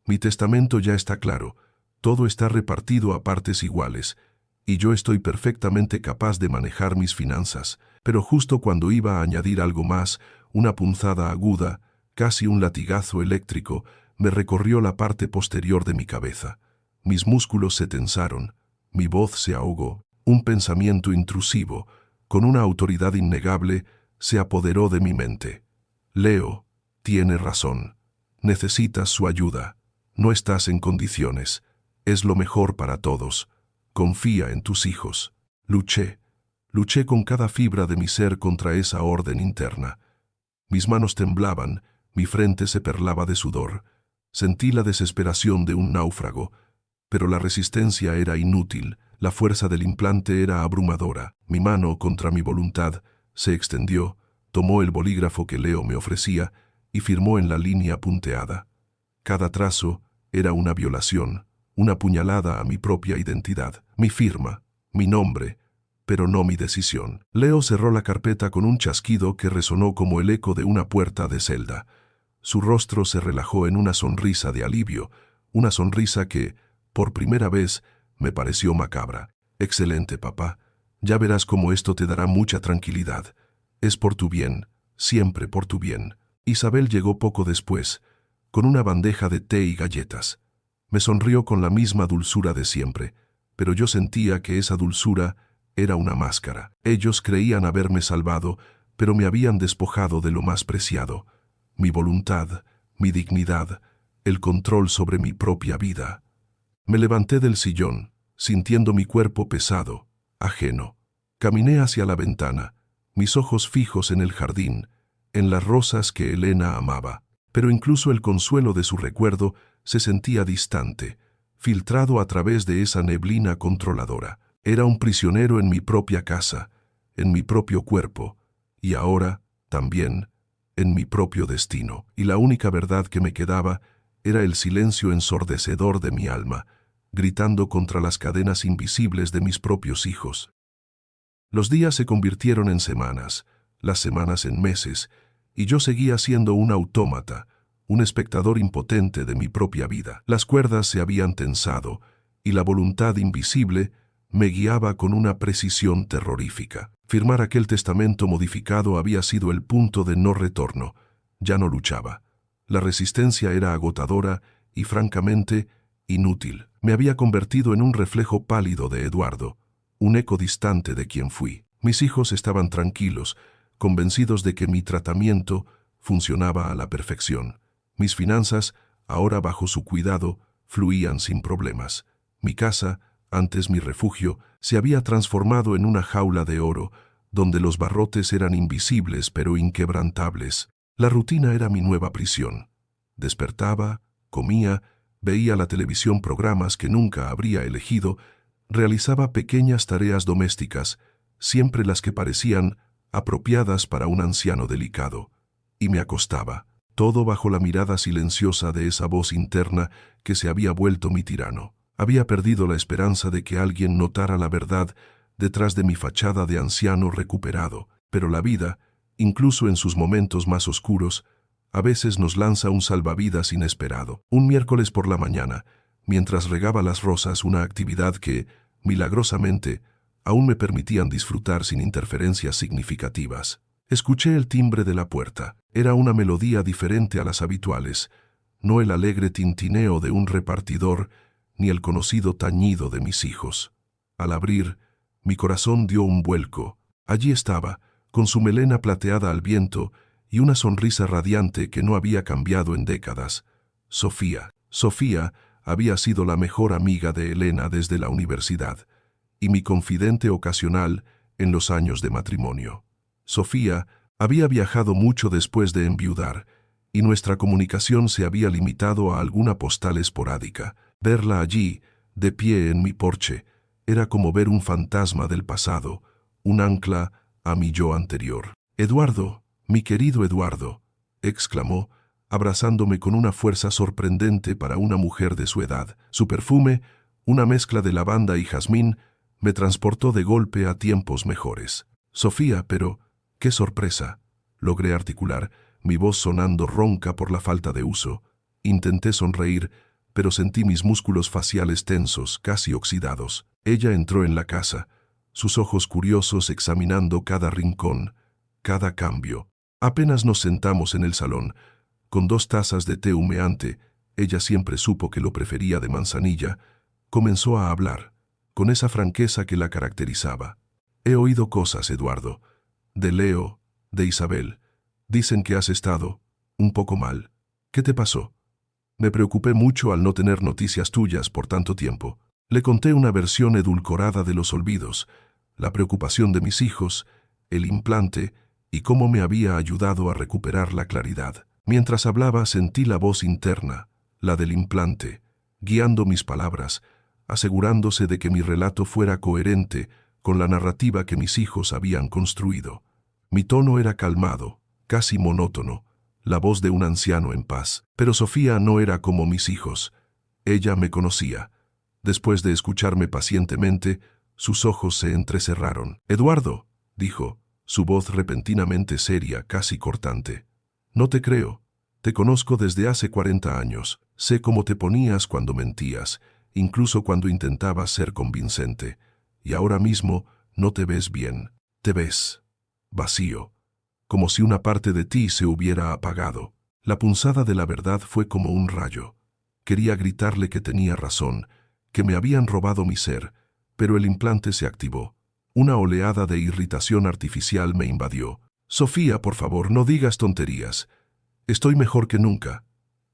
Mi testamento ya está claro. Todo está repartido a partes iguales, y yo estoy perfectamente capaz de manejar mis finanzas». Pero justo cuando iba a añadir algo más, una punzada aguda, casi un latigazo eléctrico, me recorrió la parte posterior de mi cabeza. Mis músculos se tensaron, mi voz se ahogó. Un pensamiento intrusivo, con una autoridad innegable, se apoderó de mi mente. «Leo, tiene razón. Necesitas su ayuda. No estás en condiciones. Es lo mejor para todos. Confía en tus hijos». Luché con cada fibra de mi ser contra esa orden interna. Mis manos temblaban, mi frente se perlaba de sudor. Sentí la desesperación de un náufrago, pero la resistencia era inútil, la fuerza del implante era abrumadora. Mi mano, contra mi voluntad, se extendió, tomó el bolígrafo que Leo me ofrecía y firmó en la línea punteada. Cada trazo era una violación, una puñalada a mi propia identidad, mi firma, mi nombre, pero no mi decisión. Leo cerró la carpeta con un chasquido que resonó como el eco de una puerta de celda. Su rostro se relajó en una sonrisa de alivio, una sonrisa que, por primera vez, me pareció macabra. «Excelente, papá. Ya verás cómo esto te dará mucha tranquilidad. Es por tu bien, siempre por tu bien». Isabel llegó poco después, con una bandeja de té y galletas. Me sonrió con la misma dulzura de siempre, pero yo sentía que esa dulzura era una máscara. Ellos creían haberme salvado, pero me habían despojado de lo más preciado: mi voluntad, mi dignidad, el control sobre mi propia vida. Me levanté del sillón, sintiendo mi cuerpo pesado, ajeno. Caminé hacia la ventana, mis ojos fijos en el jardín, en las rosas que Elena amaba. Pero incluso el consuelo de su recuerdo se sentía distante, filtrado a través de esa neblina controladora. Era un prisionero en mi propia casa, en mi propio cuerpo, y ahora, también, en mi propio destino. Y la única verdad que me quedaba era el silencio ensordecedor de mi alma, gritando contra las cadenas invisibles de mis propios hijos. Los días se convirtieron en semanas, las semanas en meses, y yo seguía siendo un autómata, un espectador impotente de mi propia vida. Las cuerdas se habían tensado, y la voluntad invisible me guiaba con una precisión terrorífica. Firmar aquel testamento modificado había sido el punto de no retorno. Ya no luchaba. La resistencia era agotadora y, francamente, inútil. Me había convertido en un reflejo pálido de Eduardo, un eco distante de quien fui. Mis hijos estaban tranquilos, convencidos de que mi tratamiento funcionaba a la perfección. Mis finanzas, ahora bajo su cuidado, fluían sin problemas. Mi casa, antes mi refugio, se había transformado en una jaula de oro, donde los barrotes eran invisibles pero inquebrantables. La rutina era mi nueva prisión. Despertaba, comía, veía la televisión programas que nunca habría elegido, realizaba pequeñas tareas domésticas, siempre las que parecían apropiadas para un anciano delicado, y me acostaba, todo bajo la mirada silenciosa de esa voz interna que se había vuelto mi tirano. Había perdido la esperanza de que alguien notara la verdad detrás de mi fachada de anciano recuperado, pero la vida, incluso en sus momentos más oscuros, a veces nos lanza un salvavidas inesperado. Un miércoles por la mañana, mientras regaba las rosas, una actividad que, milagrosamente, aún me permitían disfrutar sin interferencias significativas. Escuché el timbre de la puerta. Era una melodía diferente a las habituales, no el alegre tintineo de un repartidor, ni el conocido tañido de mis hijos. Al abrir, mi corazón dio un vuelco. Allí estaba, con su melena plateada al viento y una sonrisa radiante que no había cambiado en décadas. Sofía. Sofía había sido la mejor amiga de Elena desde la universidad y mi confidente ocasional en los años de matrimonio. Sofía había viajado mucho después de enviudar y nuestra comunicación se había limitado a alguna postal esporádica. Verla allí, de pie en mi porche, era como ver un fantasma del pasado, un ancla a mi yo anterior. «Eduardo, mi querido Eduardo», exclamó, abrazándome con una fuerza sorprendente para una mujer de su edad. Su perfume, una mezcla de lavanda y jazmín, me transportó de golpe a tiempos mejores. «Sofía, pero qué sorpresa», logré articular, mi voz sonando ronca por la falta de uso. Intenté sonreír, pero sentí mis músculos faciales tensos, casi oxidados. Ella entró en la casa, sus ojos curiosos examinando cada rincón, cada cambio. Apenas nos sentamos en el salón, con 2 tazas de té humeante, ella siempre supo que lo prefería de manzanilla, comenzó a hablar, con esa franqueza que la caracterizaba. «He oído cosas, Eduardo, de Leo, de Isabel. Dicen que has estado un poco mal. ¿Qué te pasó?» Me preocupé mucho al no tener noticias tuyas por tanto tiempo. Le conté una versión edulcorada de los olvidos, la preocupación de mis hijos, el implante y cómo me había ayudado a recuperar la claridad. Mientras hablaba sentí la voz interna, la del implante, guiando mis palabras, asegurándose de que mi relato fuera coherente con la narrativa que mis hijos habían construido. Mi tono era calmado, casi monótono, la voz de un anciano en paz. Pero Sofía no era como mis hijos. Ella me conocía. Después de escucharme pacientemente, sus ojos se entrecerraron. «Eduardo», dijo, su voz repentinamente seria, casi cortante. «No te creo. Te conozco desde hace 40 años. Sé cómo te ponías cuando mentías, incluso cuando intentabas ser convincente. Y ahora mismo no te ves bien. Te ves vacío, como si una parte de ti se hubiera apagado». La punzada de la verdad fue como un rayo. Quería gritarle que tenía razón, que me habían robado mi ser, pero el implante se activó. Una oleada de irritación artificial me invadió. «Sofía, por favor, no digas tonterías. Estoy mejor que nunca.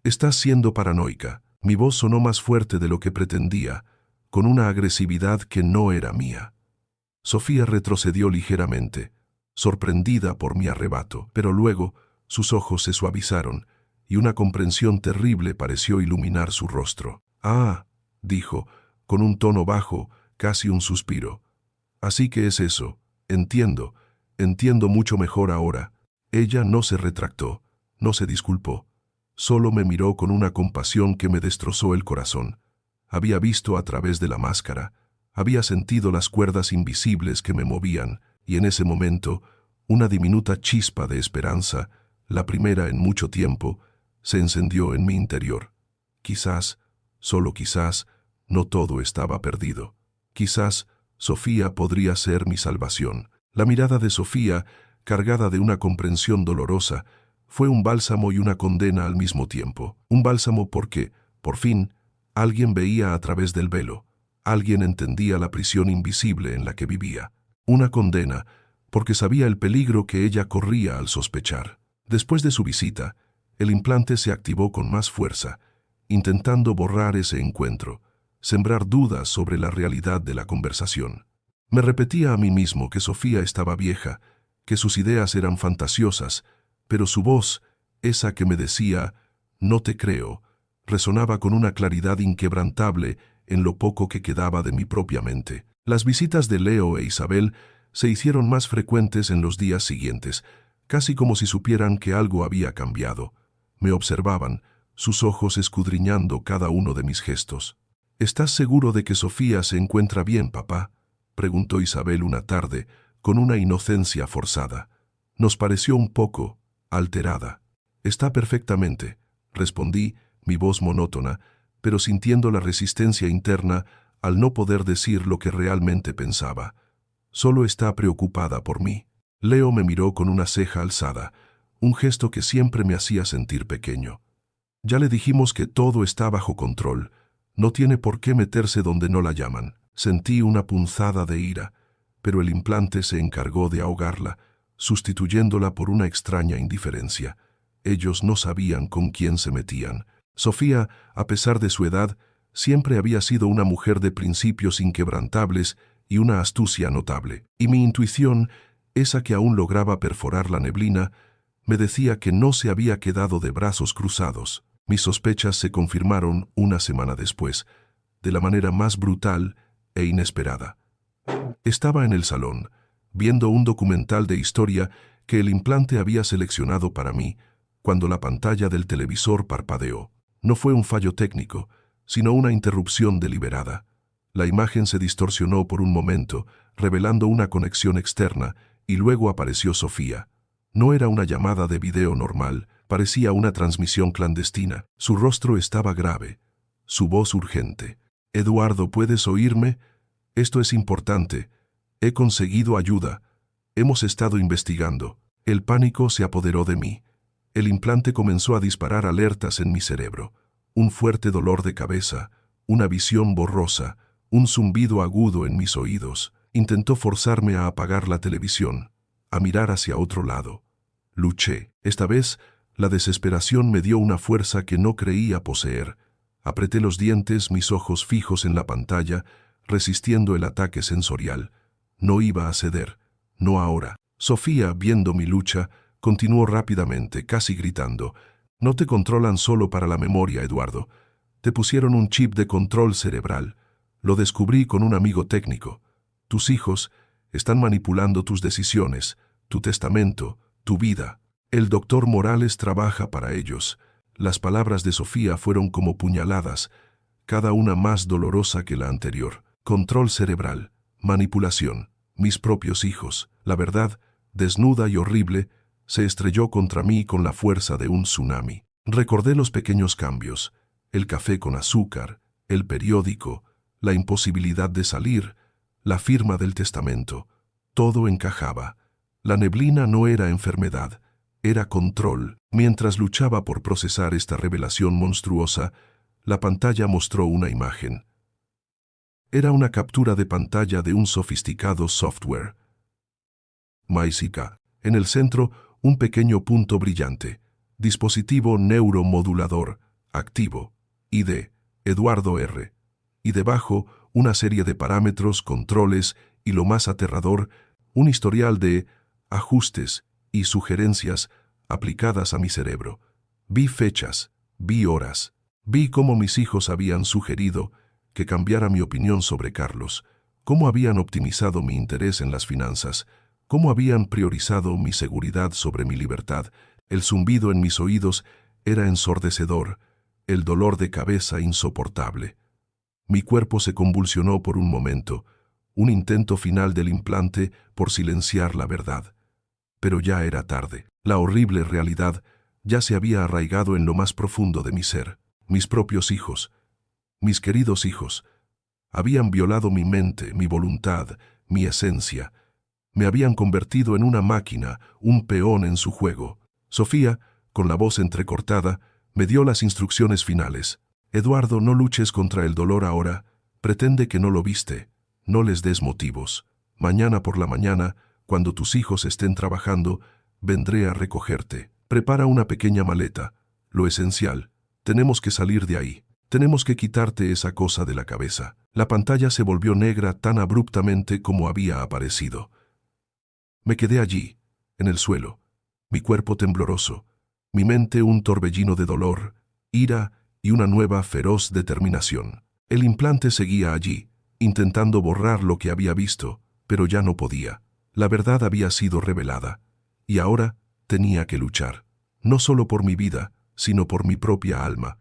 Estás siendo paranoica». Mi voz sonó más fuerte de lo que pretendía, con una agresividad que no era mía. Sofía retrocedió ligeramente, sorprendida por mi arrebato, pero luego sus ojos se suavizaron y una comprensión terrible pareció iluminar su rostro. «Ah», dijo, con un tono bajo, casi un suspiro. «Así que es eso. Entiendo mucho mejor ahora». Ella no se retractó, no se disculpó. Solo me miró con una compasión que me destrozó el corazón. Había visto a través de la máscara, había sentido las cuerdas invisibles que me movían, y en ese momento, una diminuta chispa de esperanza, la primera en mucho tiempo, se encendió en mi interior. Quizás, solo quizás, no todo estaba perdido. Quizás Sofía podría ser mi salvación. La mirada de Sofía, cargada de una comprensión dolorosa, fue un bálsamo y una condena al mismo tiempo. Un bálsamo porque, por fin, alguien veía a través del velo. Alguien entendía la prisión invisible en la que vivía. Una condena, porque sabía el peligro que ella corría al sospechar. Después de su visita, el implante se activó con más fuerza, intentando borrar ese encuentro, sembrar dudas sobre la realidad de la conversación. Me repetía a mí mismo que Sofía estaba vieja, que sus ideas eran fantasiosas, pero su voz, esa que me decía, «no te creo», resonaba con una claridad inquebrantable en lo poco que quedaba de mi propia mente. Las visitas de Leo e Isabel se hicieron más frecuentes en los días siguientes, casi como si supieran que algo había cambiado. Me observaban, sus ojos escudriñando cada uno de mis gestos. «¿Estás seguro de que Sofía se encuentra bien, papá?», preguntó Isabel una tarde, con una inocencia forzada. Nos pareció un poco alterada. «Está perfectamente», respondí, mi voz monótona, pero sintiendo la resistencia interna al no poder decir lo que realmente pensaba. Solo está preocupada por mí. Leo me miró con una ceja alzada, un gesto que siempre me hacía sentir pequeño. Ya le dijimos que todo está bajo control. No tiene por qué meterse donde no la llaman. Sentí una punzada de ira, pero el implante se encargó de ahogarla, sustituyéndola por una extraña indiferencia. Ellos no sabían con quién se metían. Sofía, a pesar de su edad, siempre había sido una mujer de principios inquebrantables y una astucia notable. Y mi intuición, esa que aún lograba perforar la neblina, me decía que no se había quedado de brazos cruzados. Mis sospechas se confirmaron una semana después, de la manera más brutal e inesperada. Estaba en el salón, viendo un documental de historia que el implante había seleccionado para mí, cuando la pantalla del televisor parpadeó. No fue un fallo técnico, sino una interrupción deliberada. La imagen se distorsionó por un momento, revelando una conexión externa, y luego apareció Sofía. No era una llamada de video normal, parecía una transmisión clandestina. Su rostro estaba grave, su voz urgente. «Eduardo, ¿puedes oírme? Esto es importante. He conseguido ayuda. Hemos estado investigando». El pánico se apoderó de mí. El implante comenzó a disparar alertas en mi cerebro. Un fuerte dolor de cabeza, una visión borrosa, un zumbido agudo en mis oídos. Intentó forzarme a apagar la televisión, a mirar hacia otro lado. Luché. Esta vez, la desesperación me dio una fuerza que no creía poseer. Apreté los dientes, mis ojos fijos en la pantalla, resistiendo el ataque sensorial. No iba a ceder. No ahora. Sofía, viendo mi lucha, continuó rápidamente, casi gritando. «No te controlan solo para la memoria, Eduardo. Te pusieron un chip de control cerebral. Lo descubrí con un amigo técnico. Tus hijos están manipulando tus decisiones, tu testamento, tu vida. El doctor Morales trabaja para ellos». Las palabras de Sofía fueron como puñaladas, cada una más dolorosa que la anterior. Control cerebral, manipulación, mis propios hijos. La verdad, desnuda y horrible, se estrelló contra mí con la fuerza de un tsunami. Recordé los pequeños cambios, el café con azúcar, el periódico, la imposibilidad de salir, la firma del testamento. Todo encajaba. La neblina no era enfermedad, era control. Mientras luchaba por procesar esta revelación monstruosa, la pantalla mostró una imagen. Era una captura de pantalla de un sofisticado software. MySica. En el centro, un pequeño punto brillante. Dispositivo neuromodulador, activo. ID, Eduardo R. Y debajo, una serie de parámetros, controles y, lo más aterrador, un historial de ajustes y sugerencias aplicadas a mi cerebro. Vi fechas, vi horas, vi cómo mis hijos habían sugerido que cambiara mi opinión sobre Carlos, cómo habían optimizado mi interés en las finanzas, cómo habían priorizado mi seguridad sobre mi libertad. El zumbido en mis oídos era ensordecedor, el dolor de cabeza insoportable. Mi cuerpo se convulsionó por un momento, un intento final del implante por silenciar la verdad. Pero ya era tarde. La horrible realidad ya se había arraigado en lo más profundo de mi ser. Mis propios hijos, mis queridos hijos, habían violado mi mente, mi voluntad, mi esencia. Me habían convertido en una máquina, un peón en su juego. Sofía, con la voz entrecortada, me dio las instrucciones finales. «Eduardo, no luches contra el dolor ahora. Pretende que no lo viste. No les des motivos. Mañana por la mañana, cuando tus hijos estén trabajando, vendré a recogerte. Prepara una pequeña maleta. Lo esencial. Tenemos que salir de ahí. Tenemos que quitarte esa cosa de la cabeza». La pantalla se volvió negra tan abruptamente como había aparecido. Me quedé allí, en el suelo, mi cuerpo tembloroso, mi mente un torbellino de dolor, ira y una nueva feroz determinación. El implante seguía allí, intentando borrar lo que había visto, pero ya no podía. La verdad había sido revelada, y ahora tenía que luchar, no solo por mi vida, sino por mi propia alma.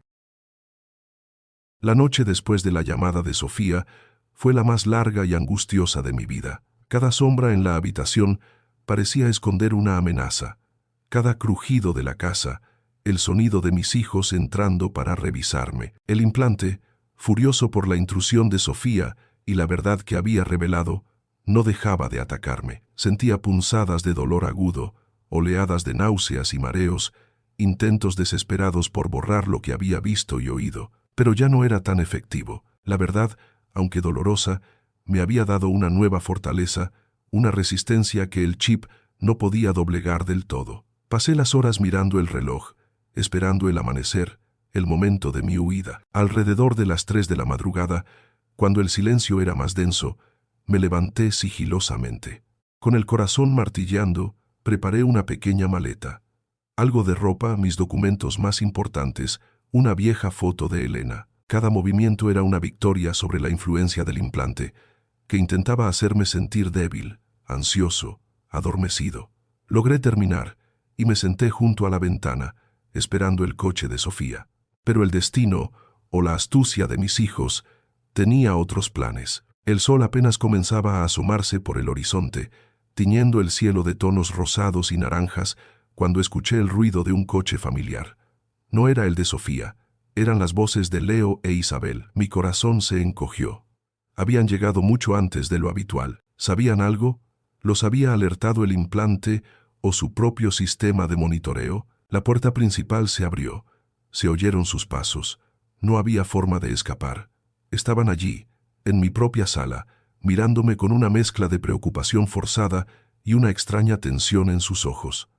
La noche después de la llamada de Sofía fue la más larga y angustiosa de mi vida. Cada sombra en la habitación parecía esconder una amenaza. Cada crujido de la casa, el sonido de mis hijos entrando para revisarme. El implante, furioso por la intrusión de Sofía y la verdad que había revelado, no dejaba de atacarme. Sentía punzadas de dolor agudo, oleadas de náuseas y mareos, intentos desesperados por borrar lo que había visto y oído, pero ya no era tan efectivo. La verdad, aunque dolorosa, me había dado una nueva fortaleza, una resistencia que el chip no podía doblegar del todo. Pasé las horas mirando el reloj, esperando el amanecer, el momento de mi huida. Alrededor de las 3 de la madrugada, cuando el silencio era más denso, me levanté sigilosamente. Con el corazón martilleando, preparé una pequeña maleta. Algo de ropa, mis documentos más importantes, una vieja foto de Elena. Cada movimiento era una victoria sobre la influencia del implante, que intentaba hacerme sentir débil, ansioso, adormecido. Logré terminar, y me senté junto a la ventana, esperando el coche de Sofía. Pero el destino, o la astucia de mis hijos, tenía otros planes. El sol apenas comenzaba a asomarse por el horizonte, tiñendo el cielo de tonos rosados y naranjas, cuando escuché el ruido de un coche familiar. No era el de Sofía, eran las voces de Leo e Isabel. Mi corazón se encogió. Habían llegado mucho antes de lo habitual. ¿Sabían algo? ¿Los había alertado el implante o su propio sistema de monitoreo? La puerta principal se abrió. Se oyeron sus pasos. No había forma de escapar. Estaban allí, en mi propia sala, mirándome con una mezcla de preocupación forzada y una extraña tensión en sus ojos.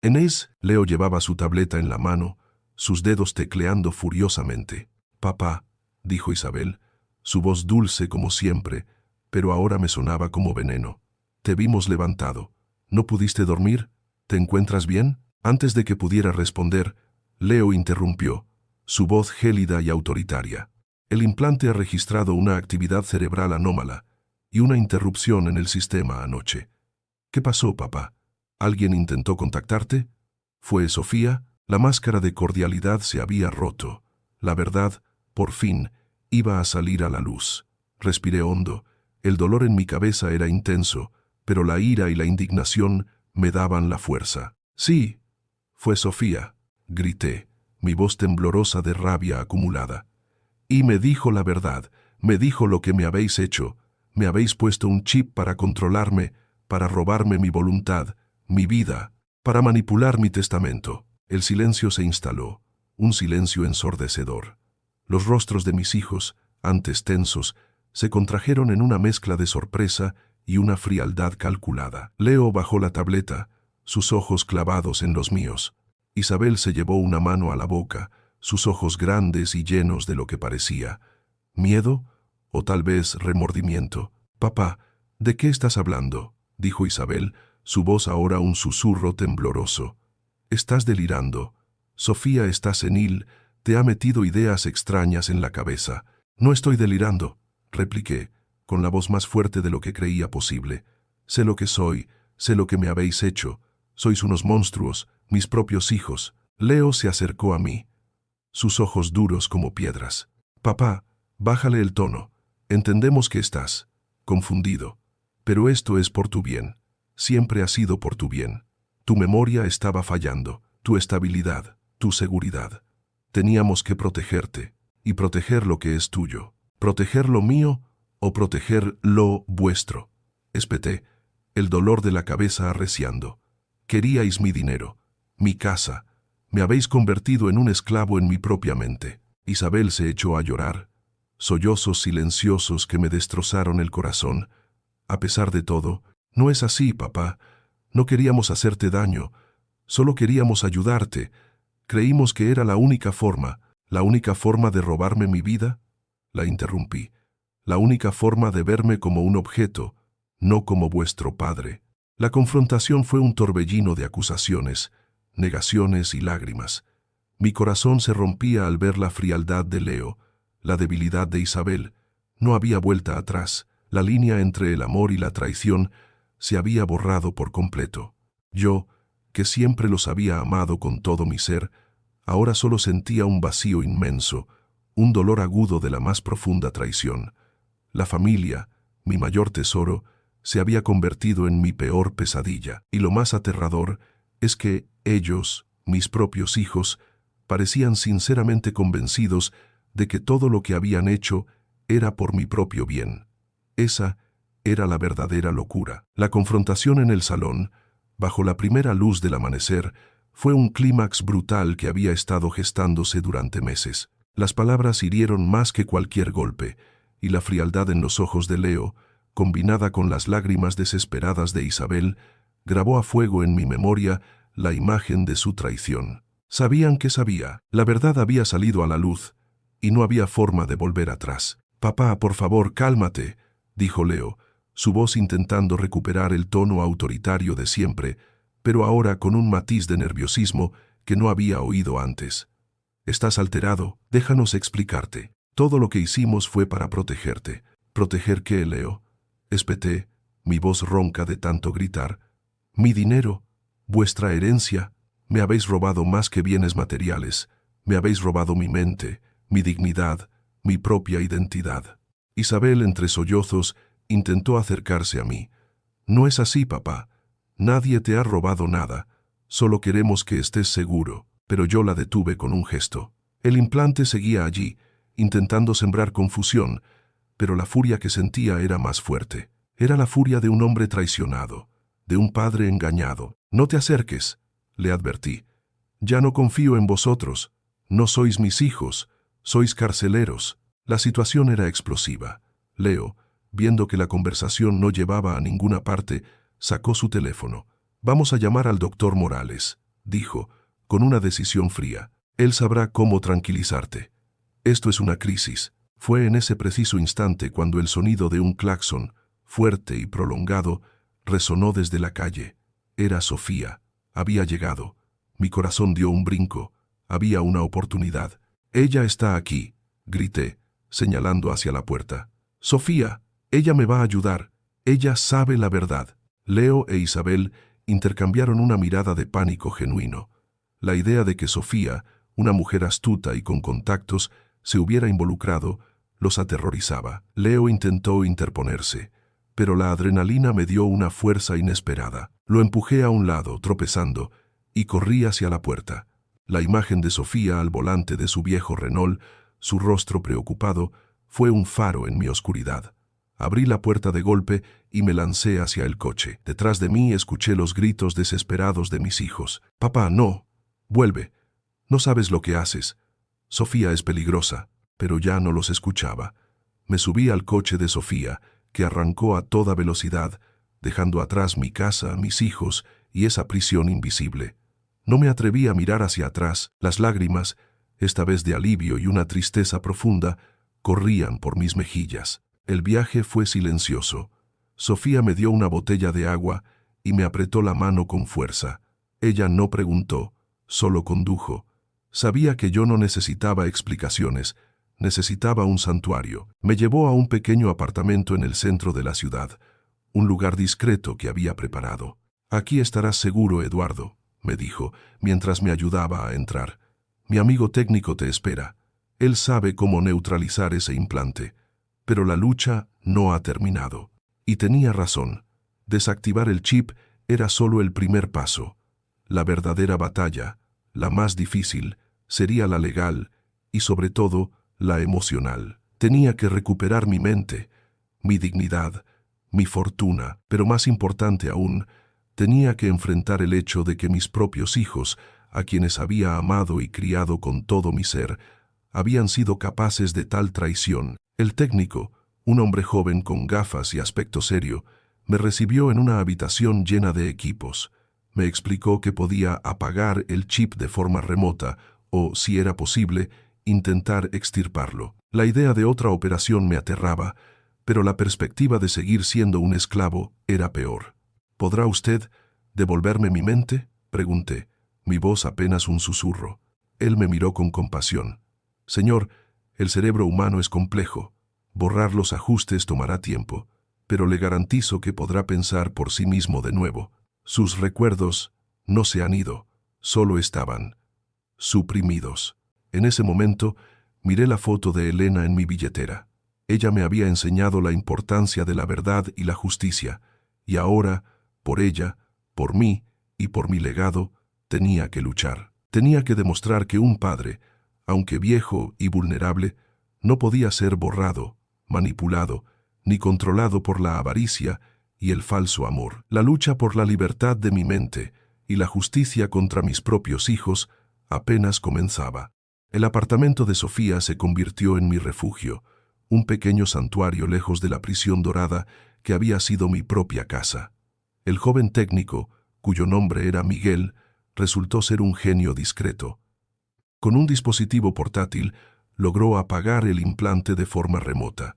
Inés, Leo llevaba su tableta en la mano, sus dedos tecleando furiosamente. «Papá», dijo Isabel, su voz dulce como siempre, pero ahora me sonaba como veneno. «Te vimos levantado. ¿No pudiste dormir? ¿Te encuentras bien?» Antes de que pudiera responder, Leo interrumpió, su voz gélida y autoritaria. «El implante ha registrado una actividad cerebral anómala y una interrupción en el sistema anoche». «¿Qué pasó, papá? ¿Alguien intentó contactarte? ¿Fue Sofía?» La máscara de cordialidad se había roto. La verdad, por fin, iba a salir a la luz. Respiré hondo. El dolor en mi cabeza era intenso, pero la ira y la indignación me daban la fuerza. «Sí, fue Sofía», grité, mi voz temblorosa de rabia acumulada. «Y me dijo la verdad, me dijo lo que me habéis hecho. Me habéis puesto un chip para controlarme, para robarme mi voluntad, mi vida, para manipular mi testamento». El silencio se instaló, un silencio ensordecedor. Los rostros de mis hijos, antes tensos, se contrajeron en una mezcla de sorpresa y una frialdad calculada. Leo bajó la tableta, sus ojos clavados en los míos. Isabel se llevó una mano a la boca, sus ojos grandes y llenos de lo que parecía miedo o tal vez remordimiento. «Papá, ¿de qué estás hablando?», dijo Isabel, su voz ahora un susurro tembloroso. «Estás delirando. Sofía está senil, te ha metido ideas extrañas en la cabeza». «No estoy delirando», repliqué, con la voz más fuerte de lo que creía posible. «Sé lo que soy, sé lo que me habéis hecho. Sois unos monstruos, mis propios hijos». Leo se acercó a mí, sus ojos duros como piedras. «Papá, bájale el tono. Entendemos que estás confundido, pero esto es por tu bien. Siempre ha sido por tu bien. Tu memoria estaba fallando, tu estabilidad, tu seguridad. Teníamos que protegerte, y proteger lo que es tuyo. ¿Proteger lo mío o proteger lo vuestro?», espeté, el dolor de la cabeza arreciando. «Queríais mi dinero, mi casa. Me habéis convertido en un esclavo en mi propia mente». Isabel se echó a llorar, sollozos silenciosos que me destrozaron el corazón. «A pesar de todo, no es así, papá. No queríamos hacerte daño, solo queríamos ayudarte. Creímos que era la única forma de robarme mi vida». La interrumpí. «La única forma de verme como un objeto, no como vuestro padre». La confrontación fue un torbellino de acusaciones, negaciones y lágrimas. Mi corazón se rompía al ver la frialdad de Leo, la debilidad de Isabel. No había vuelta atrás. La línea entre el amor y la traición se había borrado por completo. Yo, que siempre los había amado con todo mi ser, ahora solo sentía un vacío inmenso, un dolor agudo de la más profunda traición. La familia, mi mayor tesoro, se había convertido en mi peor pesadilla. Y lo más aterrador es que ellos, mis propios hijos, parecían sinceramente convencidos de que todo lo que habían hecho era por mi propio bien. Esa era la verdadera locura. La confrontación en el salón, bajo la primera luz del amanecer, fue un clímax brutal que había estado gestándose durante meses. Las palabras hirieron más que cualquier golpe, y la frialdad en los ojos de Leo, combinada con las lágrimas desesperadas de Isabel, grabó a fuego en mi memoria la imagen de su traición. Sabían que sabía. La verdad había salido a la luz, y no había forma de volver atrás. «Papá, por favor, cálmate», dijo Leo, su voz intentando recuperar el tono autoritario de siempre, pero ahora con un matiz de nerviosismo que no había oído antes. «Estás alterado, déjanos explicarte. Todo lo que hicimos fue para protegerte». «¿Proteger qué, Leo?», espeté, mi voz ronca de tanto gritar. «Mi dinero, vuestra herencia. Me habéis robado más que bienes materiales. Me habéis robado mi mente, mi dignidad, mi propia identidad». Isabel, entre sollozos, intentó acercarse a mí. «No es así, papá. Nadie te ha robado nada. Solo queremos que estés seguro». Pero yo la detuve con un gesto. El implante seguía allí, intentando sembrar confusión, pero la furia que sentía era más fuerte. Era la furia de un hombre traicionado, de un padre engañado. «No te acerques», le advertí. «Ya no confío en vosotros. No sois mis hijos, sois carceleros». La situación era explosiva. Leo, viendo que la conversación no llevaba a ninguna parte, sacó su teléfono. «Vamos a llamar al doctor Morales», dijo, con una decisión fría. «Él sabrá cómo tranquilizarte. Esto es una crisis». Fue en ese preciso instante cuando el sonido de un claxon, fuerte y prolongado, resonó desde la calle. Era Sofía. Había llegado. Mi corazón dio un brinco. Había una oportunidad. «Ella está aquí», grité, señalando hacia la puerta. «Sofía, ella me va a ayudar. Ella sabe la verdad». Leo e Isabel intercambiaron una mirada de pánico genuino. La idea de que Sofía, una mujer astuta y con contactos, se hubiera involucrado, los aterrorizaba. Leo intentó interponerse, pero la adrenalina me dio una fuerza inesperada. Lo empujé a un lado, tropezando, y corrí hacia la puerta. La imagen de Sofía al volante de su viejo Renault, su rostro preocupado, fue un faro en mi oscuridad. Abrí la puerta de golpe y me lancé hacia el coche. Detrás de mí escuché los gritos desesperados de mis hijos. «Papá, no. Vuelve. No sabes lo que haces. Sofía es peligrosa». Pero ya no los escuchaba. Me subí al coche de Sofía, que arrancó a toda velocidad, dejando atrás mi casa, mis hijos y esa prisión invisible. No me atreví a mirar hacia atrás. Las lágrimas, esta vez de alivio y una tristeza profunda, corrían por mis mejillas. El viaje fue silencioso. Sofía me dio una botella de agua y me apretó la mano con fuerza. Ella no preguntó, solo condujo. Sabía que yo no necesitaba explicaciones. Necesitaba un santuario. Me llevó a un pequeño apartamento en el centro de la ciudad, un lugar discreto que había preparado. «Aquí estarás seguro, Eduardo», me dijo, mientras me ayudaba a entrar. «Mi amigo técnico te espera. Él sabe cómo neutralizar ese implante». Pero la lucha no ha terminado. Y tenía razón. Desactivar el chip era solo el primer paso. La verdadera batalla, la más difícil, sería la legal y, sobre todo, la emocional. Tenía que recuperar mi mente, mi dignidad, mi fortuna, pero más importante aún, tenía que enfrentar el hecho de que mis propios hijos, a quienes había amado y criado con todo mi ser, habían sido capaces de tal traición. El técnico, un hombre joven con gafas y aspecto serio, me recibió en una habitación llena de equipos. Me explicó que podía apagar el chip de forma remota o, si era posible, intentar extirparlo. La idea de otra operación me aterraba, pero la perspectiva de seguir siendo un esclavo era peor. «¿Podrá usted devolverme mi mente?», pregunté, mi voz apenas un susurro. Él me miró con compasión. «Señor, el cerebro humano es complejo. Borrar los ajustes tomará tiempo, pero le garantizo que podrá pensar por sí mismo de nuevo. Sus recuerdos no se han ido, solo estaban suprimidos». En ese momento, miré la foto de Elena en mi billetera. Ella me había enseñado la importancia de la verdad y la justicia, y ahora, por ella, por mí y por mi legado, tenía que luchar. Tenía que demostrar que un padre, aunque viejo y vulnerable, no podía ser borrado, manipulado, ni controlado por la avaricia y el falso amor. La lucha por la libertad de mi mente y la justicia contra mis propios hijos apenas comenzaba. El apartamento de Sofía se convirtió en mi refugio, un pequeño santuario lejos de la prisión dorada que había sido mi propia casa. El joven técnico, cuyo nombre era Miguel, resultó ser un genio discreto. Con un dispositivo portátil, logró apagar el implante de forma remota.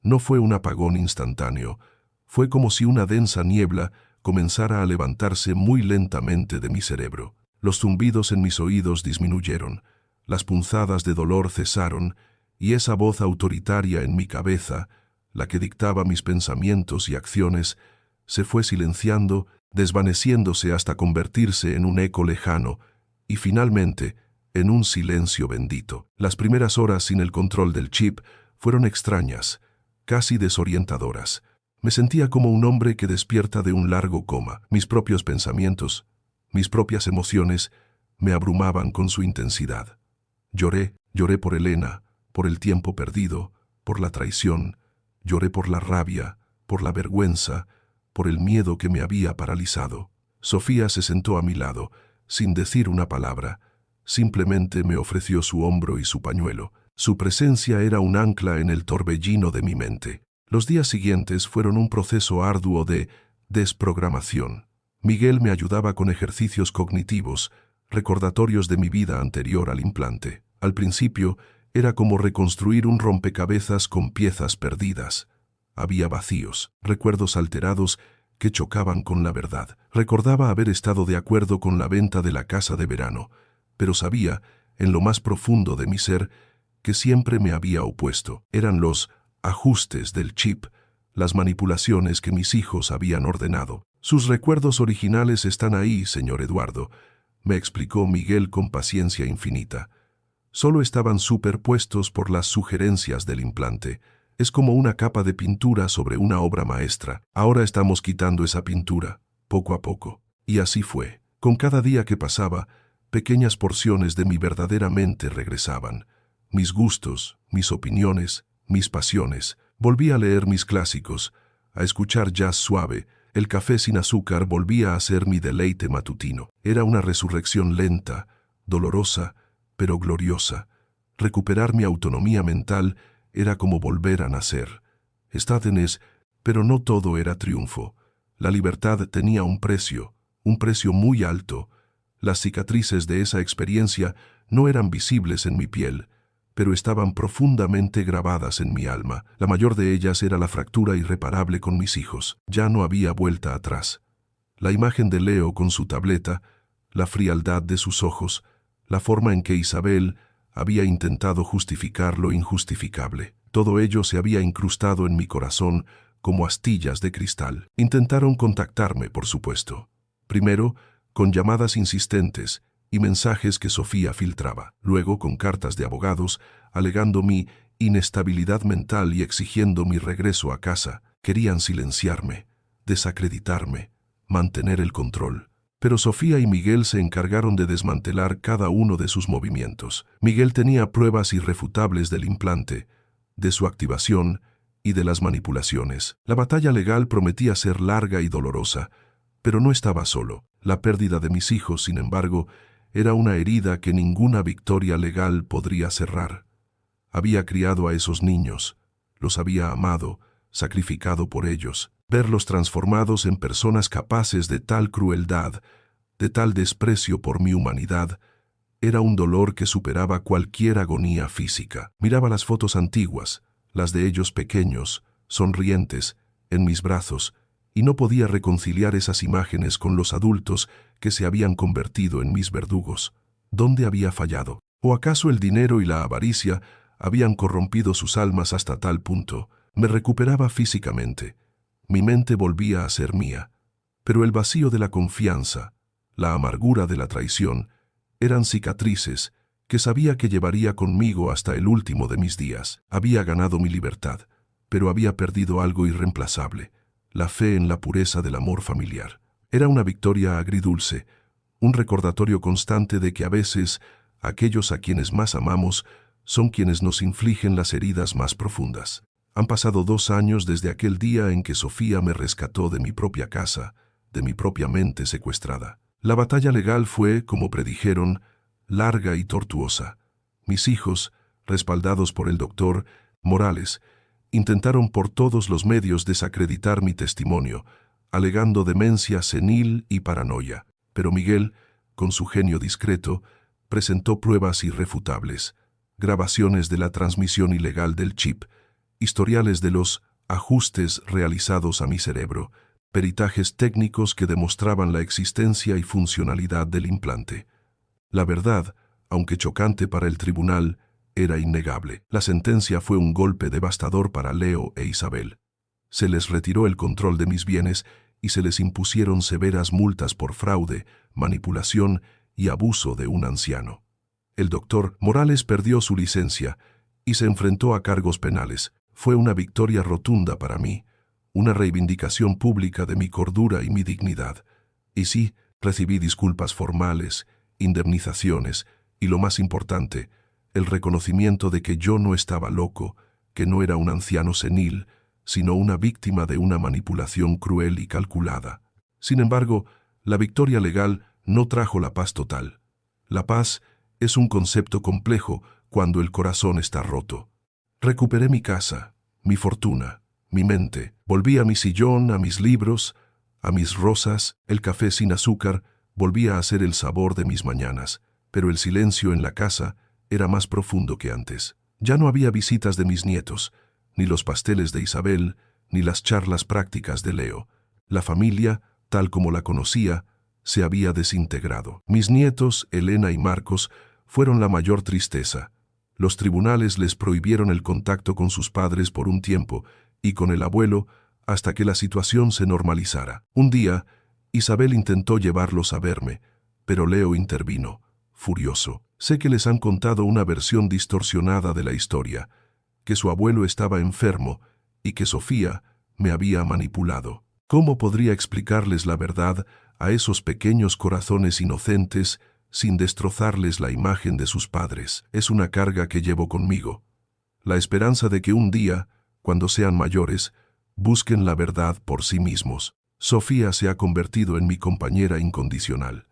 No fue un apagón instantáneo, fue como si una densa niebla comenzara a levantarse muy lentamente de mi cerebro. Los zumbidos en mis oídos disminuyeron, las punzadas de dolor cesaron, y esa voz autoritaria en mi cabeza, la que dictaba mis pensamientos y acciones, se fue silenciando, desvaneciéndose hasta convertirse en un eco lejano, y finalmente en un silencio bendito. Las primeras horas sin el control del chip fueron extrañas, casi desorientadoras. Me sentía como un hombre que despierta de un largo coma. Mis propios pensamientos, mis propias emociones, me abrumaban con su intensidad. Lloré por Elena, por el tiempo perdido, por la traición, lloré por la rabia, por la vergüenza, por el miedo que me había paralizado. Sofía se sentó a mi lado, sin decir una palabra. Simplemente me ofreció su hombro y su pañuelo. Su presencia era un ancla en el torbellino de mi mente. Los días siguientes fueron un proceso arduo de desprogramación. Miguel me ayudaba con ejercicios cognitivos, recordatorios de mi vida anterior al implante. Al principio, era como reconstruir un rompecabezas con piezas perdidas. Había vacíos, recuerdos alterados que chocaban con la verdad. Recordaba haber estado de acuerdo con la venta de la casa de verano, pero sabía, en lo más profundo de mi ser, que siempre me había opuesto. Eran los ajustes del chip, las manipulaciones que mis hijos habían ordenado. Sus recuerdos originales están ahí, señor Eduardo, me explicó Miguel con paciencia infinita. Solo estaban superpuestos por las sugerencias del implante. Es como una capa de pintura sobre una obra maestra. Ahora estamos quitando esa pintura, poco a poco. Y así fue. Con cada día que pasaba, pequeñas porciones de mi verdadera mente regresaban. Mis gustos, mis opiniones, mis pasiones. Volví a leer mis clásicos, a escuchar jazz suave. El café sin azúcar volvía a ser mi deleite matutino. Era una resurrección lenta, dolorosa, pero gloriosa. Recuperar mi autonomía mental era como volver a nacer. Estátenes, pero no todo era triunfo. La libertad tenía un precio muy alto. Las cicatrices de esa experiencia no eran visibles en mi piel, pero estaban profundamente grabadas en mi alma. La mayor de ellas era la fractura irreparable con mis hijos. Ya no había vuelta atrás. La imagen de Leo con su tableta, la frialdad de sus ojos, la forma en que Isabel había intentado justificar lo injustificable. Todo ello se había incrustado en mi corazón como astillas de cristal. Intentaron contactarme, por supuesto. Primero, con llamadas insistentes y mensajes que Sofía filtraba. Luego, con cartas de abogados, alegando mi inestabilidad mental y exigiendo mi regreso a casa. Querían silenciarme, desacreditarme, mantener el control. Pero Sofía y Miguel se encargaron de desmantelar cada uno de sus movimientos. Miguel tenía pruebas irrefutables del implante, de su activación y de las manipulaciones. La batalla legal prometía ser larga y dolorosa, pero no estaba solo. La pérdida de mis hijos, sin embargo, era una herida que ninguna victoria legal podría cerrar. Había criado a esos niños, los había amado, sacrificado por ellos. Verlos transformados en personas capaces de tal crueldad, de tal desprecio por mi humanidad, era un dolor que superaba cualquier agonía física. Miraba las fotos antiguas, las de ellos pequeños, sonrientes, en mis brazos, y no podía reconciliar esas imágenes con los adultos que se habían convertido en mis verdugos. ¿Dónde había fallado? ¿O acaso el dinero y la avaricia habían corrompido sus almas hasta tal punto? Me recuperaba físicamente. Mi mente volvía a ser mía, pero el vacío de la confianza, la amargura de la traición, eran cicatrices que sabía que llevaría conmigo hasta el último de mis días. Había ganado mi libertad, pero había perdido algo irreemplazable, la fe en la pureza del amor familiar. Era una victoria agridulce, un recordatorio constante de que a veces aquellos a quienes más amamos son quienes nos infligen las heridas más profundas. Han pasado 2 años desde aquel día en que Sofía me rescató de mi propia casa, de mi propia mente secuestrada. La batalla legal fue, como predijeron, larga y tortuosa. Mis hijos, respaldados por el doctor Morales, intentaron por todos los medios desacreditar mi testimonio, alegando demencia senil y paranoia. Pero Miguel, con su genio discreto, presentó pruebas irrefutables, grabaciones de la transmisión ilegal del chip, historiales de los ajustes realizados a mi cerebro, peritajes técnicos que demostraban la existencia y funcionalidad del implante. La verdad, aunque chocante para el tribunal, era innegable. La sentencia fue un golpe devastador para Leo e Isabel. Se les retiró el control de mis bienes y se les impusieron severas multas por fraude, manipulación y abuso de un anciano. El doctor Morales perdió su licencia y se enfrentó a cargos penales. Fue una victoria rotunda para mí, una reivindicación pública de mi cordura y mi dignidad. Y sí, recibí disculpas formales, indemnizaciones y, lo más importante, el reconocimiento de que yo no estaba loco, que no era un anciano senil, sino una víctima de una manipulación cruel y calculada. Sin embargo, la victoria legal no trajo la paz total. La paz es un concepto complejo cuando el corazón está roto. Recuperé mi casa, mi fortuna, mi mente. Volví a mi sillón, a mis libros, a mis rosas, el café sin azúcar, volvía a ser el sabor de mis mañanas, pero el silencio en la casa era más profundo que antes. Ya no había visitas de mis nietos, ni los pasteles de Isabel, ni las charlas prácticas de Leo. La familia, tal como la conocía, se había desintegrado. Mis nietos, Elena y Marcos, fueron la mayor tristeza. Los tribunales les prohibieron el contacto con sus padres por un tiempo y con el abuelo hasta que la situación se normalizara. Un día, Isabel intentó llevarlos a verme, pero Leo intervino, furioso. Sé que les han contado una versión distorsionada de la historia, que su abuelo estaba enfermo y que Sofía me había manipulado. ¿Cómo podría explicarles la verdad a esos pequeños corazones inocentes sin destrozarles la imagen de sus padres? Es una carga que llevo conmigo. La esperanza de que un día, cuando sean mayores, busquen la verdad por sí mismos. Sofía se ha convertido en mi compañera incondicional.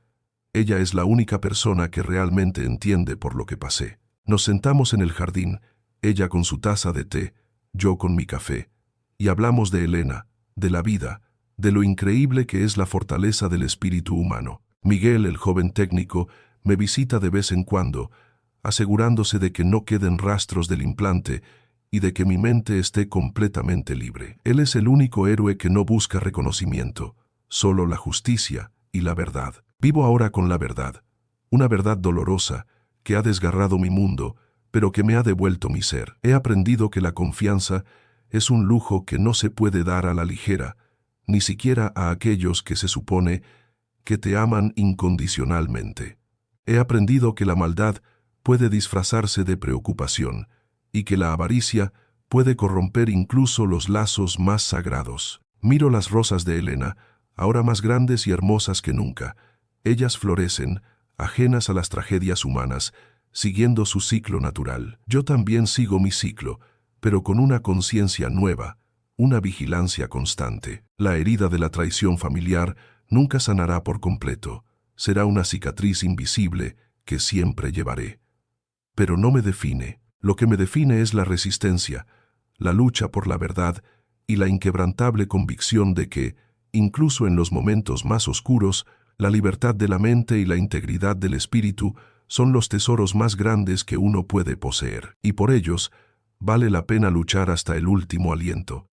Ella es la única persona que realmente entiende por lo que pasé. Nos sentamos en el jardín, ella con su taza de té, yo con mi café, y hablamos de Elena, de la vida, de lo increíble que es la fortaleza del espíritu humano. Miguel, el joven técnico, me visita de vez en cuando, asegurándose de que no queden rastros del implante y de que mi mente esté completamente libre. Él es el único héroe que no busca reconocimiento, solo la justicia y la verdad. Vivo ahora con la verdad, una verdad dolorosa que ha desgarrado mi mundo, pero que me ha devuelto mi ser. He aprendido que la confianza es un lujo que no se puede dar a la ligera, ni siquiera a aquellos que se supone que te aman incondicionalmente. He aprendido que la maldad puede disfrazarse de preocupación y que la avaricia puede corromper incluso los lazos más sagrados. Miro las rosas de Elena, ahora más grandes y hermosas que nunca. Ellas florecen, ajenas a las tragedias humanas, siguiendo su ciclo natural. Yo también sigo mi ciclo, pero con una conciencia nueva, una vigilancia constante. La herida de la traición familiar nunca sanará por completo. Será una cicatriz invisible que siempre llevaré. Pero no me define. Lo que me define es la resistencia, la lucha por la verdad y la inquebrantable convicción de que, incluso en los momentos más oscuros, la libertad de la mente y la integridad del espíritu son los tesoros más grandes que uno puede poseer, y por ellos vale la pena luchar hasta el último aliento.